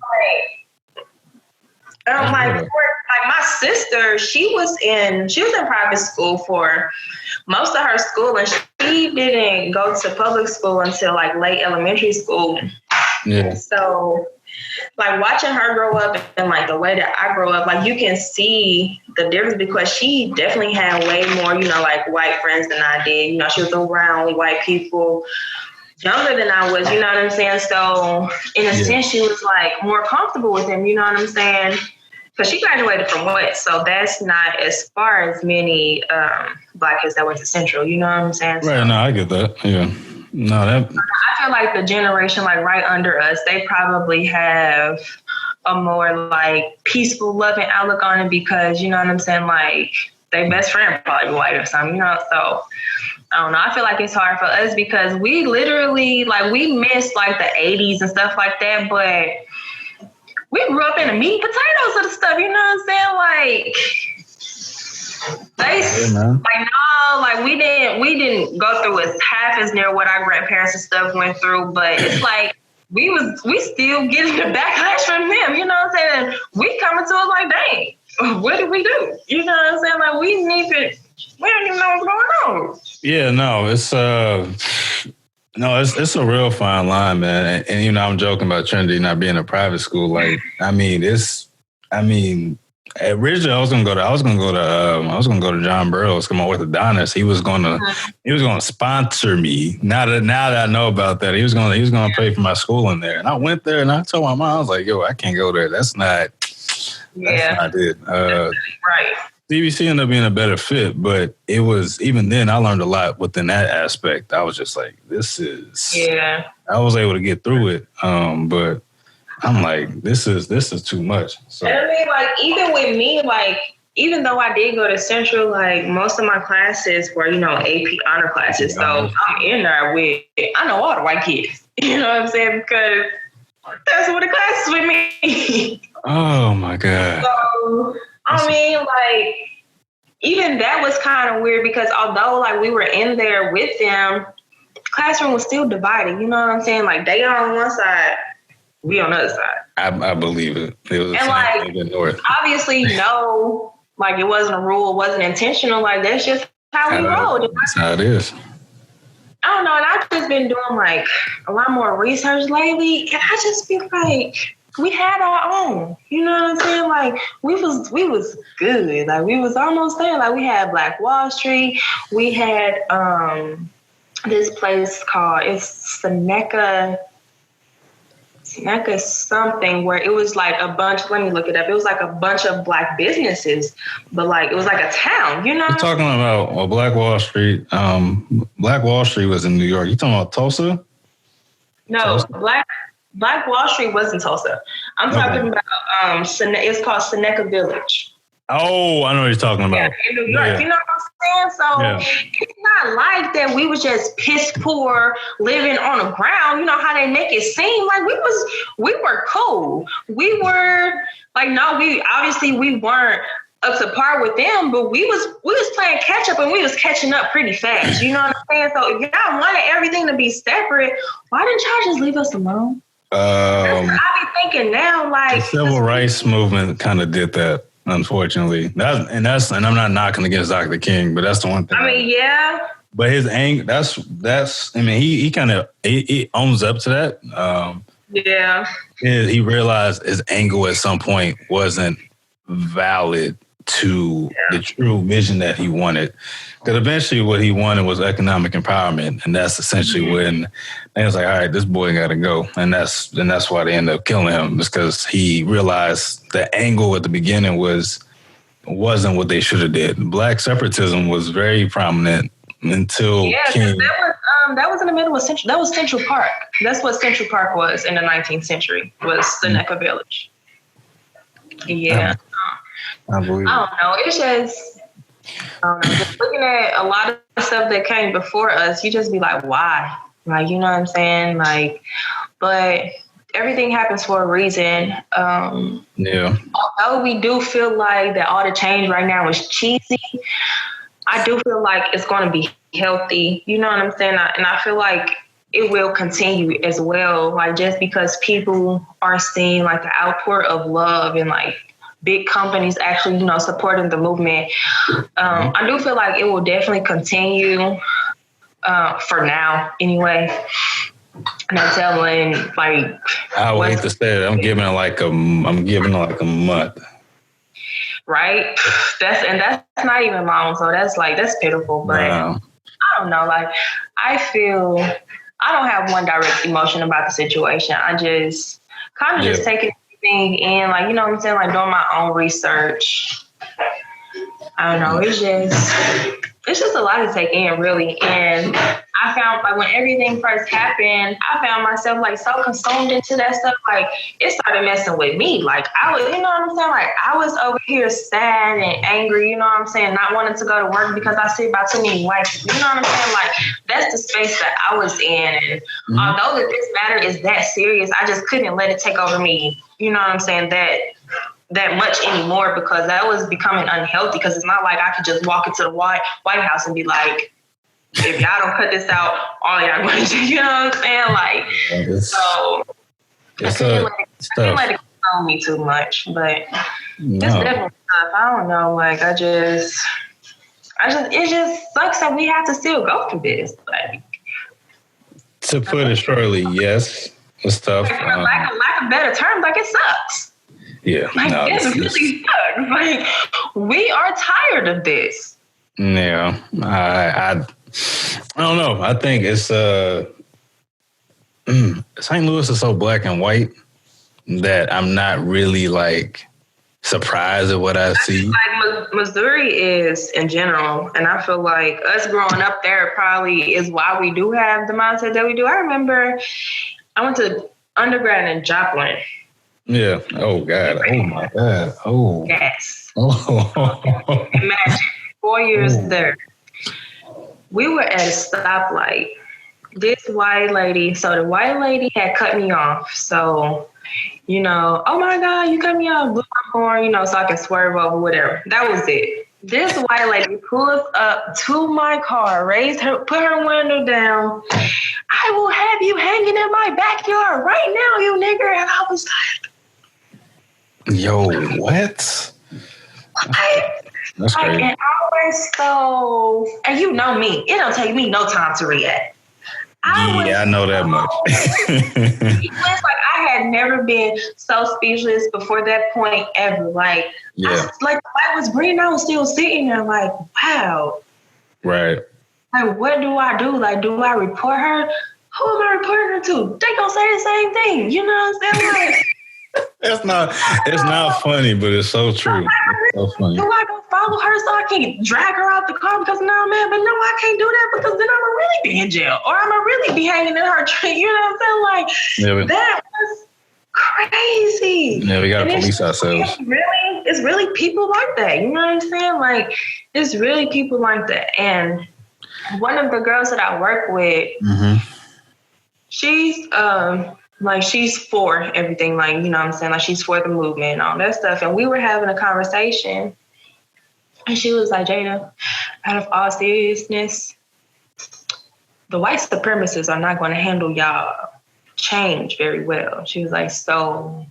my sister, she was in private school for most of her school, and she didn't go to public school until like late elementary school. Yeah. So, like, watching her grow up and like the way that I grow up, like, you can see the difference, because she definitely had way more, you know, like, white friends than I did. You know, she was around white people younger than I was, you know what I'm saying? So in a sense, she was like more comfortable with him, you know what I'm saying? Because she graduated from West, so that's not as far as many black kids that went to Central, you know what I'm saying? Right, no, I get that, yeah. No, I feel like the generation like right under us, they probably have a more like peaceful, loving outlook on it, because, you know what I'm saying, like, their best friend probably white or something, you know? So I don't know. I feel like it's hard for us because we literally, like, we missed like the 80s and stuff like that, but we grew up in the meat and potatoes of the stuff, you know what I'm saying? Like, we didn't go through as half as near what our grandparents and stuff went through, but it's like we still getting the backlash from them, you know what I'm saying? We coming to us like, dang, what did we do? You know what I'm saying? Like, we don't even know what's going on. Yeah, no, it's a real fine line, man. And you know, I'm joking about Trinity not being a private school. Like, originally I was gonna go to John Burroughs, come on, orthodontist. He was gonna sponsor me. Now that I know about that, he was gonna pay for my school in there. And I went there and I told my mom, I was like, yo, I can't go there. That's not it. Right. CBC ended up being a better fit, but it was, even then, I learned a lot within that aspect. I was just like, I was able to get through it, but I'm like, this is too much. So, and I mean, like, even with me, like, even though I did go to Central, like, most of my classes were, you know, AP honor classes. So I'm in there I know all the white kids, you know what I'm saying? Because that's what the class is with me. Oh my God. So, I mean, like, even that was kind of weird, because although, like, we were in there with them, classroom was still divided. You know what I'm saying? Like, they on one side, we on the other side. I believe it. It was, and like, north. Obviously, no, like, it wasn't a rule, it wasn't intentional. Like, that's just how we rolled. That's how it is. I don't know, and I've just been doing like a lot more research lately, and I just feel like we had our own, you know what I'm saying? Like, we was good. Like, we was almost there. Like, we had Black Wall Street. We had this place called, it's Seneca something, where it was like a bunch, let me look it up. It was like a bunch of black businesses, but like, it was like a town, you know? You're talking about Black Wall Street. Black Wall Street was in New York. You talking about Tulsa? No, Tulsa? Black Wall Street was in Tulsa. I'm talking about, it's called Seneca Village. Oh, I know what you're talking about. In New York, you know what I'm saying? So it's not like that we was just piss poor living on the ground. You know how they make it seem like we were cool. We were like, no, we weren't up to par with them, but we was playing catch up and we was catching up pretty fast. You know what I'm saying? So if y'all wanted everything to be separate, why didn't y'all just leave us alone? I be thinking now, like the civil rights movement kind of did that. Unfortunately, and I'm not knocking against Dr. King, but that's the one thing. I mean, yeah. But his anger, that's. I mean, he kind of he owns up to that. Yeah. He realized his anger at some point wasn't valid to the true vision that he wanted. Because eventually, what he wanted was economic empowerment, and that's essentially when they was like, "All right, this boy got to go," and that's why they ended up killing him, because he realized the angle at the beginning wasn't what they should have did. Black separatism was very prominent until King. That was in the middle of Central. That was Central Park. That's what Central Park was in the 19th century. Was the NECA Village. Yeah. I believe. I don't know. It's just. Just looking at a lot of stuff that came before us, you just be like, why? Like, you know what I'm saying? Like, but everything happens for a reason. Although we do feel like that all the change right now is cheesy, I do feel like it's going to be healthy. You know what I'm saying? And I feel like it will continue as well. Like, just because people are seeing like the outpour of love and like big companies actually, you know, supporting the movement. I do feel like it will definitely continue for now anyway. And I'm telling, like, I wait to say it. I'm giving it like a month. Right? That's not even long, so that's pitiful. But I don't know. Like, I feel I don't have one direct emotion about the situation. I just kind of just take it in, like, you know what I'm saying, like doing my own research. I don't know, it's just a lot to take in, really. And I found, like, when everything first happened, I found myself like so consumed into that stuff, like it started messing with me. Like, I was, you know what I'm saying, like I was over here sad and angry, you know what I'm saying, not wanting to go to work because I see about too many whites, you know what I'm saying. Like, that's the space that I was in. And although that this matter is that serious, I just couldn't let it take over me, you know what I'm saying, that much anymore, because that was becoming unhealthy. Because it's not like I could just walk into the White House and be like, if y'all don't cut this out, all y'all going to, you know what I'm saying? Like, so I can't let it control me too much, but it's definitely tough. I don't know. Like, it just sucks that we have to still go through this. Like, to put it shortly, yes, it's tough. Like, for lack of better terms, like, it sucks. Yeah, like, it really sucks. Like, we are tired of this. Yeah, I don't know. I think it's St. Louis is so black and white that I'm not really like surprised at what I see. Like, Missouri is in general, and I feel like us growing up there probably is why we do have the mindset that we do. I remember I went to undergrad in Joplin. Yeah. Oh God. Oh my God. Oh. Yes. Oh. Imagine 4 years there. We were at a stoplight. This white lady. So the white lady had cut me off. So, you know, oh my God, you cut me off, blew my horn, you know, so I can swerve over, whatever. That was it. This white lady pulls up to my car, put her window down. I will have you hanging in my backyard right now, you nigger. And I was like, yo, what? That's crazy. And and you know me, it don't take me no time to react. I know that much. Speechless, like I had never been so speechless before that point ever. Like, like the light was green, I was still sitting there like, wow. Right. Like, what do I do? Like, do I report her? Who am I reporting her to? They gonna say the same thing. You know what I'm saying? Like, it's not funny, but it's so true. It's so funny. Do I go follow her so I can drag her out the car? Because no, I can't do that, because then I'm gonna really be in jail, or I'm gonna really be hanging in her tree. You know what I'm saying? Like, that was crazy. Yeah, we got to police ourselves. It's really people like that. You know what I'm saying? Like, it's really people like that. And one of the girls that I work with, she's she's for everything. Like, you know what I'm saying? Like, she's for the movement and all that stuff. And we were having a conversation, and she was like, Jada, out of all seriousness, the white supremacists are not going to handle y'all change very well. She was like, so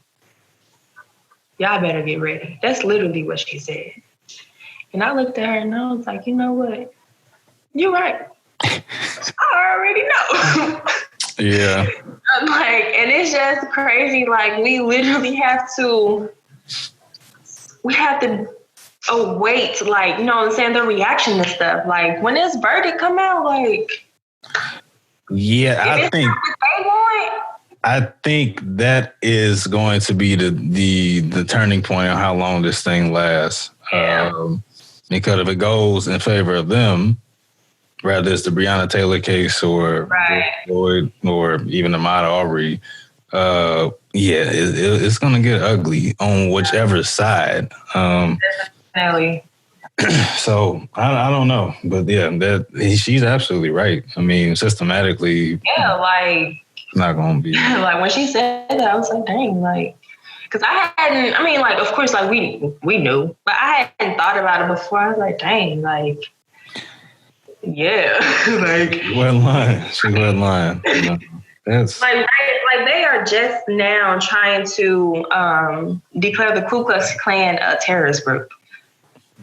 y'all better get ready. That's literally what she said. And I looked at her and I was like, you know what? You're right. I already know. Yeah. And it's just crazy. Like, we literally have to await, like, you know what I'm saying, the reaction and stuff. Like, when this verdict come out, like, yeah, I think that is going to be the turning point on how long this thing lasts. Yeah. Because if it goes in favor of them, rather it's the Breonna Taylor case or Floyd or even Ahmaud Arbery, it's going to get ugly on whichever side. Definitely. So I don't know, but yeah, she's absolutely right. I mean, systematically, it's not going to be. Like, when she said that, I was like, dang, like, because I hadn't. I mean, like, of course, like we knew, but I hadn't thought about it before. I was like, dang, like, yeah, like, She wasn't lying. You know, that's like they are just now trying to declare the Ku Klux Klan a terrorist group.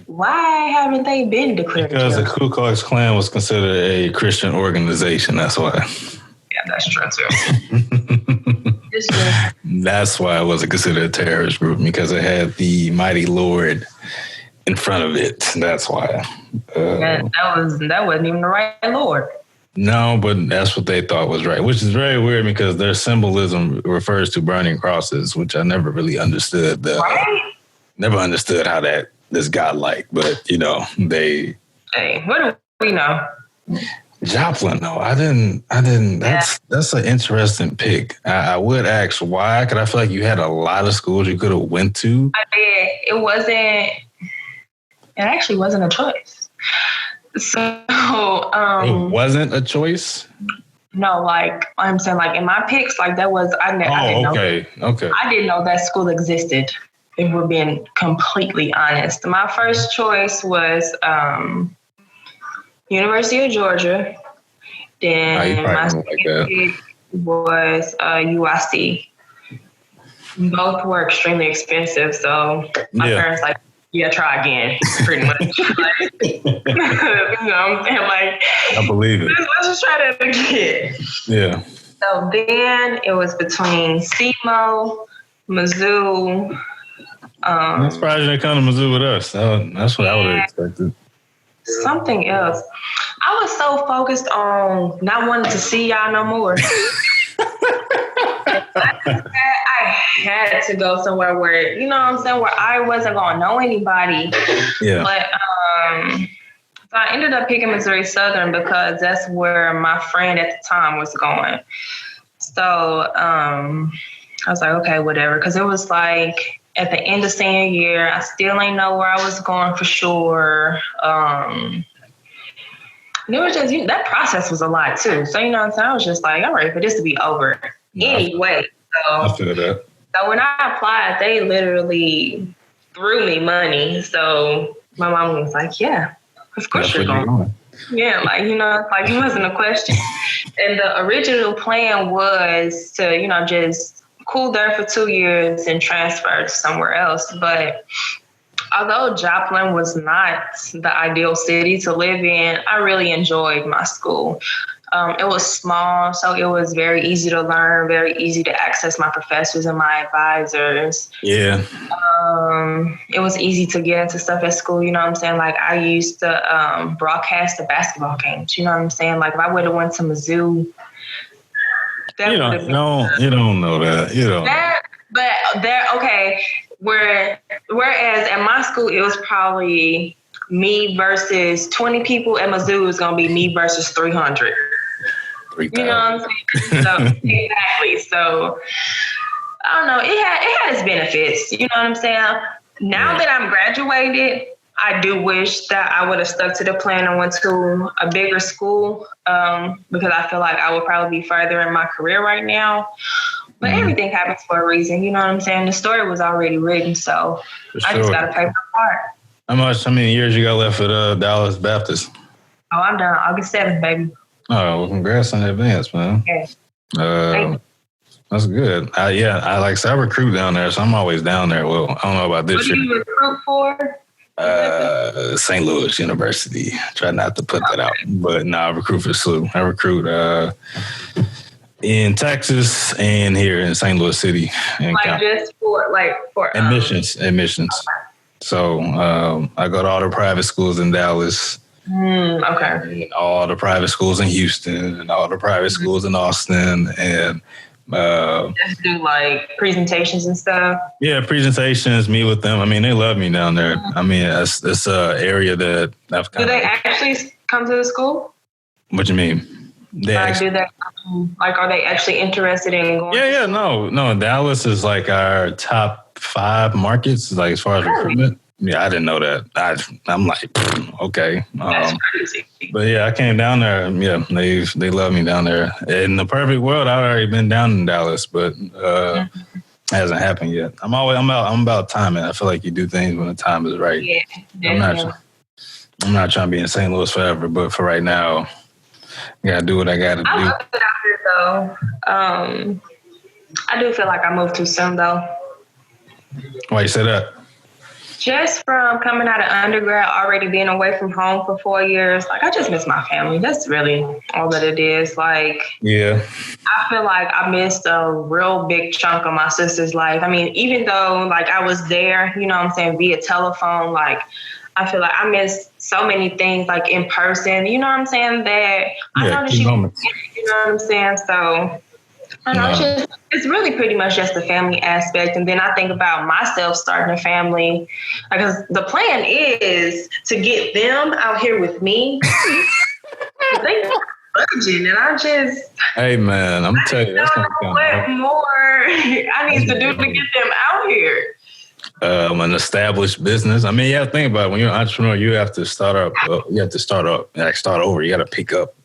Why haven't they been declared? Because the Ku Klux Klan was considered a Christian organization. That's why. Yeah, that's true too. That's why it wasn't considered a terrorist group, because it had the mighty Lord in front of it. That's why. That wasn't even the right Lord. No, but that's what they thought was right, which is very weird because their symbolism refers to burning crosses, which I never really understood. Never understood how this got like, but you know, they. Hey, what do we know? Joplin, no, I didn't. That's an interesting pick. I would ask why, because I feel like you had a lot of schools you could have went to. I did. It actually wasn't a choice. So it wasn't a choice. No, like I'm saying, like in my picks, like that was I didn't know. Okay. I didn't know that school existed. If we're being completely honest, my first choice was University of Georgia. Then my second pick was UIC. Both were extremely expensive, so my parents like, yeah, try again, pretty much. Like, you know what I'm saying? Like, I believe it. Let's just try that again. Yeah. So then it was between SEMO, Mizzou. I'm surprised you didn't come to Mizzou with us. That's what I would have expected. Something else. I was so focused on not wanting to see y'all no more. I had to go somewhere where, you know what I'm saying, where I wasn't going to know anybody. Yeah. But so I ended up picking Missouri Southern because that's where my friend at the time was going. So I was like, okay, whatever. Because it was like at the end of senior year, I still ain't know where I was going for sure. It was just, that process was a lot too. So, you know what I'm saying? I was just like, I'm ready for this to be over. Anyway. I feel that. So when I applied, they literally threw me money. So my mom was like, yeah, of course you're going. Yeah, like, you know, it's like it wasn't a question. And the original plan was to, you know, just cool there for 2 years and transfer to somewhere else. But although Joplin was not the ideal city to live in, I really enjoyed my school. It was small, so it was very easy to learn, very easy to access my professors and my advisors. Yeah. It was easy to get into stuff at school, you know what I'm saying? Like, I used to broadcast the basketball games, you know what I'm saying? Like, if I would have went to Mizzou, you don't know that. You don't. But there, okay. Whereas at my school, it was probably me versus 20 people. At Mizzou, it was going to be me versus 300. 3,000. You know what I'm saying? So, exactly. So, I don't know. It had its benefits. You know what I'm saying? Now that I'm graduated, I do wish that I would have stuck to the plan and went to a bigger school because I feel like I would probably be further in my career right now. But everything happens for a reason. You know what I'm saying? The story was already written, so I just got to play my part. How many years you got left at Dallas Baptist? Oh, I'm done. August 7th, baby. Oh, well, congrats in advance, man. Yeah. That's good. I recruit down there, so I'm always down there. Well, I don't know about this year. What do you recruit for? St. Louis University. Try not to put that out, but no, I recruit for SLU. I recruit in Texas and here in St. Louis City. Just for admissions. Okay. So I go to all the private schools in Dallas. Okay. And all the private schools in Houston and all the private schools in Austin and just do like presentations and stuff. Yeah, presentations, meet with them. I mean, they love me down there. I mean, it's an area that I've Do they actually come to the school? What you mean? Are they actually interested in going? Yeah, no. Dallas is like our top 5 markets, like as far as recruitment. Yeah, I didn't know that. I'm like, okay. That's crazy. But yeah, I came down there. Yeah, they love me down there. In the perfect world, I've already been down in Dallas, but it hasn't happened yet. I'm about timing. I feel like you do things when the time is right. Yeah, I'm not trying to be in St. Louis forever, but for right now, I gotta do what I gotta do. I love it out here though. I do feel like I moved too soon though. Why you say that? Just from coming out of undergrad, already being away from home for 4 years, like I just miss my family. That's really all that it is. Like, yeah, I feel like I missed a real big chunk of my sister's life. I mean, even though like I was there, you know what I'm saying, via telephone, like I feel like I missed so many things like in person, you know what I'm saying, that I know that you know what I'm saying? So I know it's really pretty much just the family aspect. And then I think about myself starting a family because the plan is to get them out here with me. They budging, and I just hey man, I'm telling you, that's what more I need to do to get them out here. An established business. I mean, you have to think about it. When you're an entrepreneur, you have to start up. Start over. You got to pick up.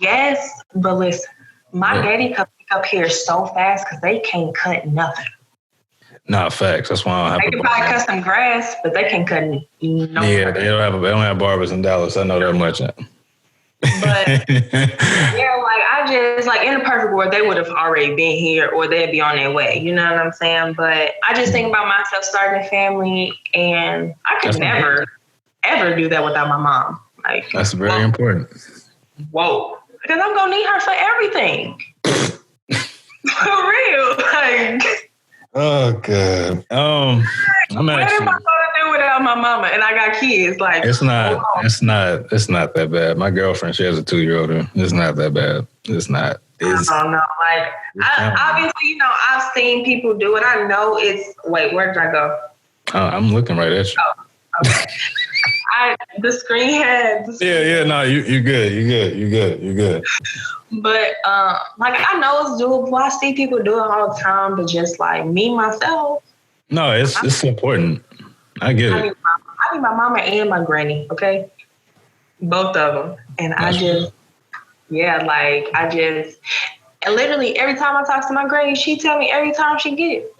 Yes, but listen, my daddy could pick up here so fast because they can't cut nothing. Nah, facts. That's why I don't have. They can probably cut some grass, but they can cut no. Yeah, they don't have barbers in Dallas. I know that much. But yeah, like I just like in a perfect world, they would have already been here or they'd be on their way. You know what I'm saying? But I just think about myself starting a family, and I could never ever do that without my mom. Like that's very important. Whoa, because I'm gonna need her for everything. For real, like. Oh god. What am I gonna do without my mama? And I got kids. Like it's not that bad. My girlfriend, she has a 2-year-old. It's not that bad. It's not. I don't know. Like obviously, you know, I've seen people do it. I know it's. Wait, where did I go? I'm looking right at you. Oh, okay. The screen had. Yeah. No, you're good. You're good. But like I know it's doable. I see people do it all the time, but just like me myself. No, it's important. I get it. I need my mama and my granny. Okay, both of them, and and literally every time I talk to my granny, she tell me every time she get it.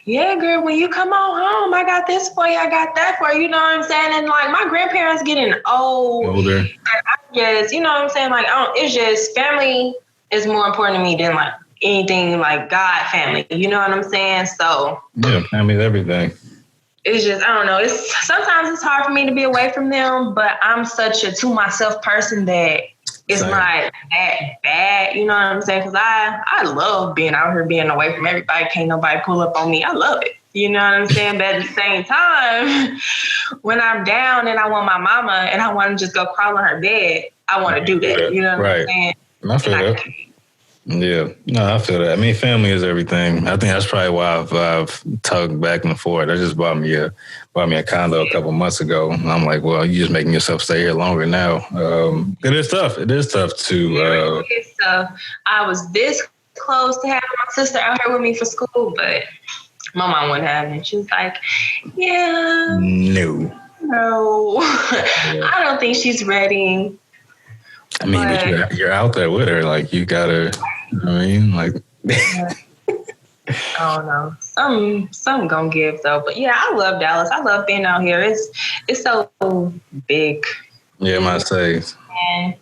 Yeah, girl, when you come on home, I got this for you, I got that for you, you know what I'm saying? And like my grandparents getting older. And I just, you know what I'm saying? Like, it's just family is more important to me than like anything like God family, you know what I'm saying? So yeah, family is everything. It's just, I don't know. Sometimes it's hard for me to be away from them, but I'm such a to myself person that it's not that bad, you know what I'm saying? Because I love being out here, being away from everybody. Can't nobody pull up on me. I love it. You know what I'm saying? But at the same time, when I'm down and I want my mama and I want to just go crawl on her bed, I want to do that. You know what I'm saying? I feel that. Yeah, no, I feel that. I mean, family is everything. I think that's probably why I've tugged back and forth. I just bought me a condo a couple months ago, and I'm like, well, you're just making yourself stay here longer now. It is tough. It is tough to. It is tough. I was this close to having my sister out here with me for school, but my mom wouldn't have it. She was like, yeah. No. I don't think she's ready. I mean, but you're out there with her. Like, you gotta, you know what I mean? Like, I don't know. Some gonna give though. But yeah, I love Dallas. I love being out here. It's so big. Yeah, I might say. And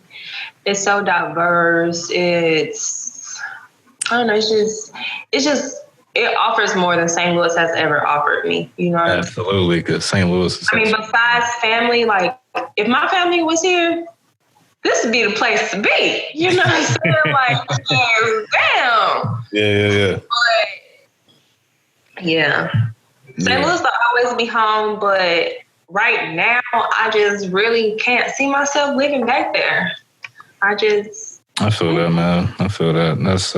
it's so diverse. It's I don't know. It offers more than St. Louis has ever offered me. You know what I mean? Absolutely, because St. Louis is besides family, like if my family was here, this would be the place to be. You know what I'm saying? Like, damn. Yeah. But yeah. St. Louis will always be home, but right now I just really can't see myself living back there. I feel that, man. I feel that. That's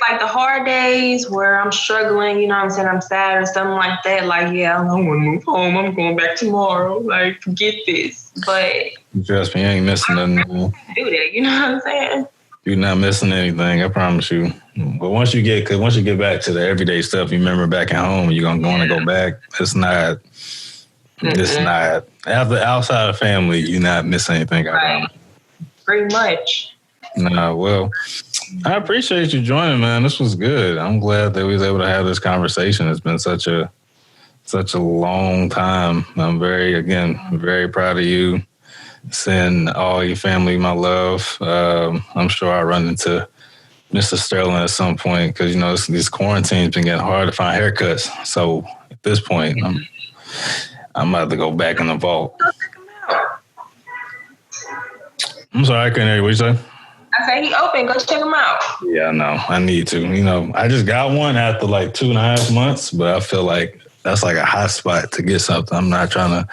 like the hard days where I'm struggling, you know what I'm saying, I'm sad or something like that. Like, yeah, I don't want to move home. I'm going back tomorrow. Like, forget this. But trust me, you ain't missing nothing. Do that, you know what I'm saying? You're not missing anything, I promise you. But once you get back to the everyday stuff, you remember back at home, you're gonna want to go back. It's not. Outside of family, you're not missing anything. Right. Pretty much. Nah, well, I appreciate you joining, man. This was good. I'm glad that we was able to have this conversation. It's been such a long time. I'm very proud of you. Send all your family my love. I'm sure I'll run into Mr. Sterling at some point because, you know, this quarantine's been getting hard to find haircuts. So at this point, I'm about to go back in the vault. Go check him out. I'm sorry, I couldn't hear you. What you say? I say he open. Go check him out. Yeah, I know. I need to. You know, I just got one after like 2.5 months, but I feel like that's like a hot spot to get something. I'm not trying to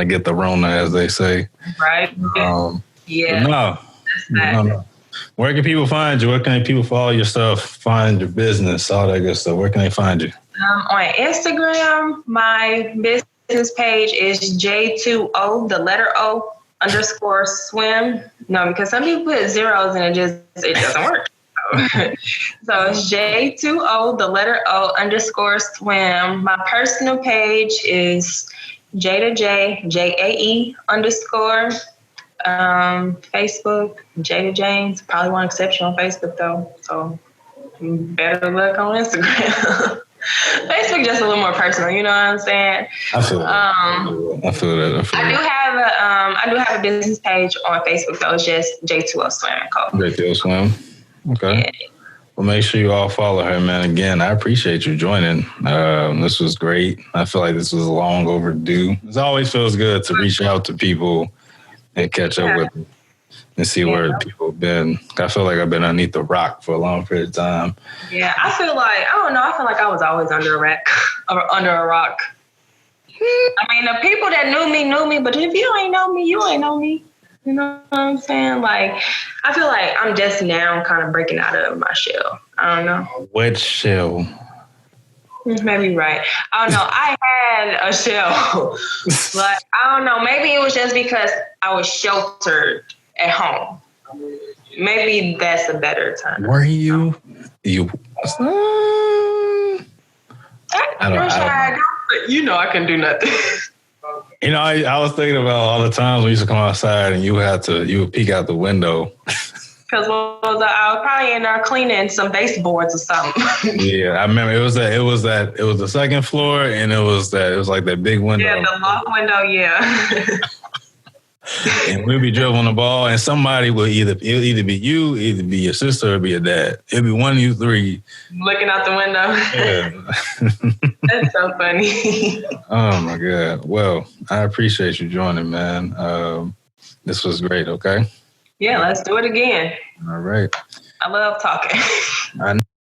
get the Rona, as they say. Right. Yeah. No. Where can people find you? Where can people follow your stuff, find your business, all that good stuff? Where can they find you? On Instagram, my business page is J2O, the letter O _swim. No, because some people put zeros and it doesn't work. So it's J2O, the letter O _swim. My personal page is Jada Jae _ Facebook, Jada James. Probably won't accept you on Facebook though. So better luck on Instagram. Facebook just a little more personal, you know what I'm saying? I feel that. I do have a business page on Facebook though. It's just J2O Swim & Co. J2O Swim. Okay. Yeah. Well, make sure you all follow her, man. Again, I appreciate you joining. This was great. I feel like this was long overdue. It always feels good to reach out to people and catch up with them and see where people have been. I feel like I've been underneath the rock for a long period of time. Yeah, I feel like I was always under a rock. I mean, the people that knew me, but if you ain't know me, you ain't know me. You know what I'm saying? Like, I feel like I'm just now kind of breaking out of my shell. I don't know. What shell? Maybe right. I don't know. I had a shell. But I don't know. Maybe it was just because I was sheltered at home. Maybe that's a better time. Were you? I don't. You know I can do nothing. You know, I was thinking about all the times we used to come outside and you would peek out the window. Because I was probably in there cleaning some baseboards or something. Yeah, I remember it was the second floor and it was like that big window. Yeah, the loft window, yeah. And we'd be dribbling the ball and somebody it'll either be you, either be your sister or be your dad. It'd be one of you three. Looking out the window. Yeah. That's so funny. Oh my God. Well, I appreciate you joining, man. This was great, okay? Yeah, let's do it again. All right. I love talking. I know.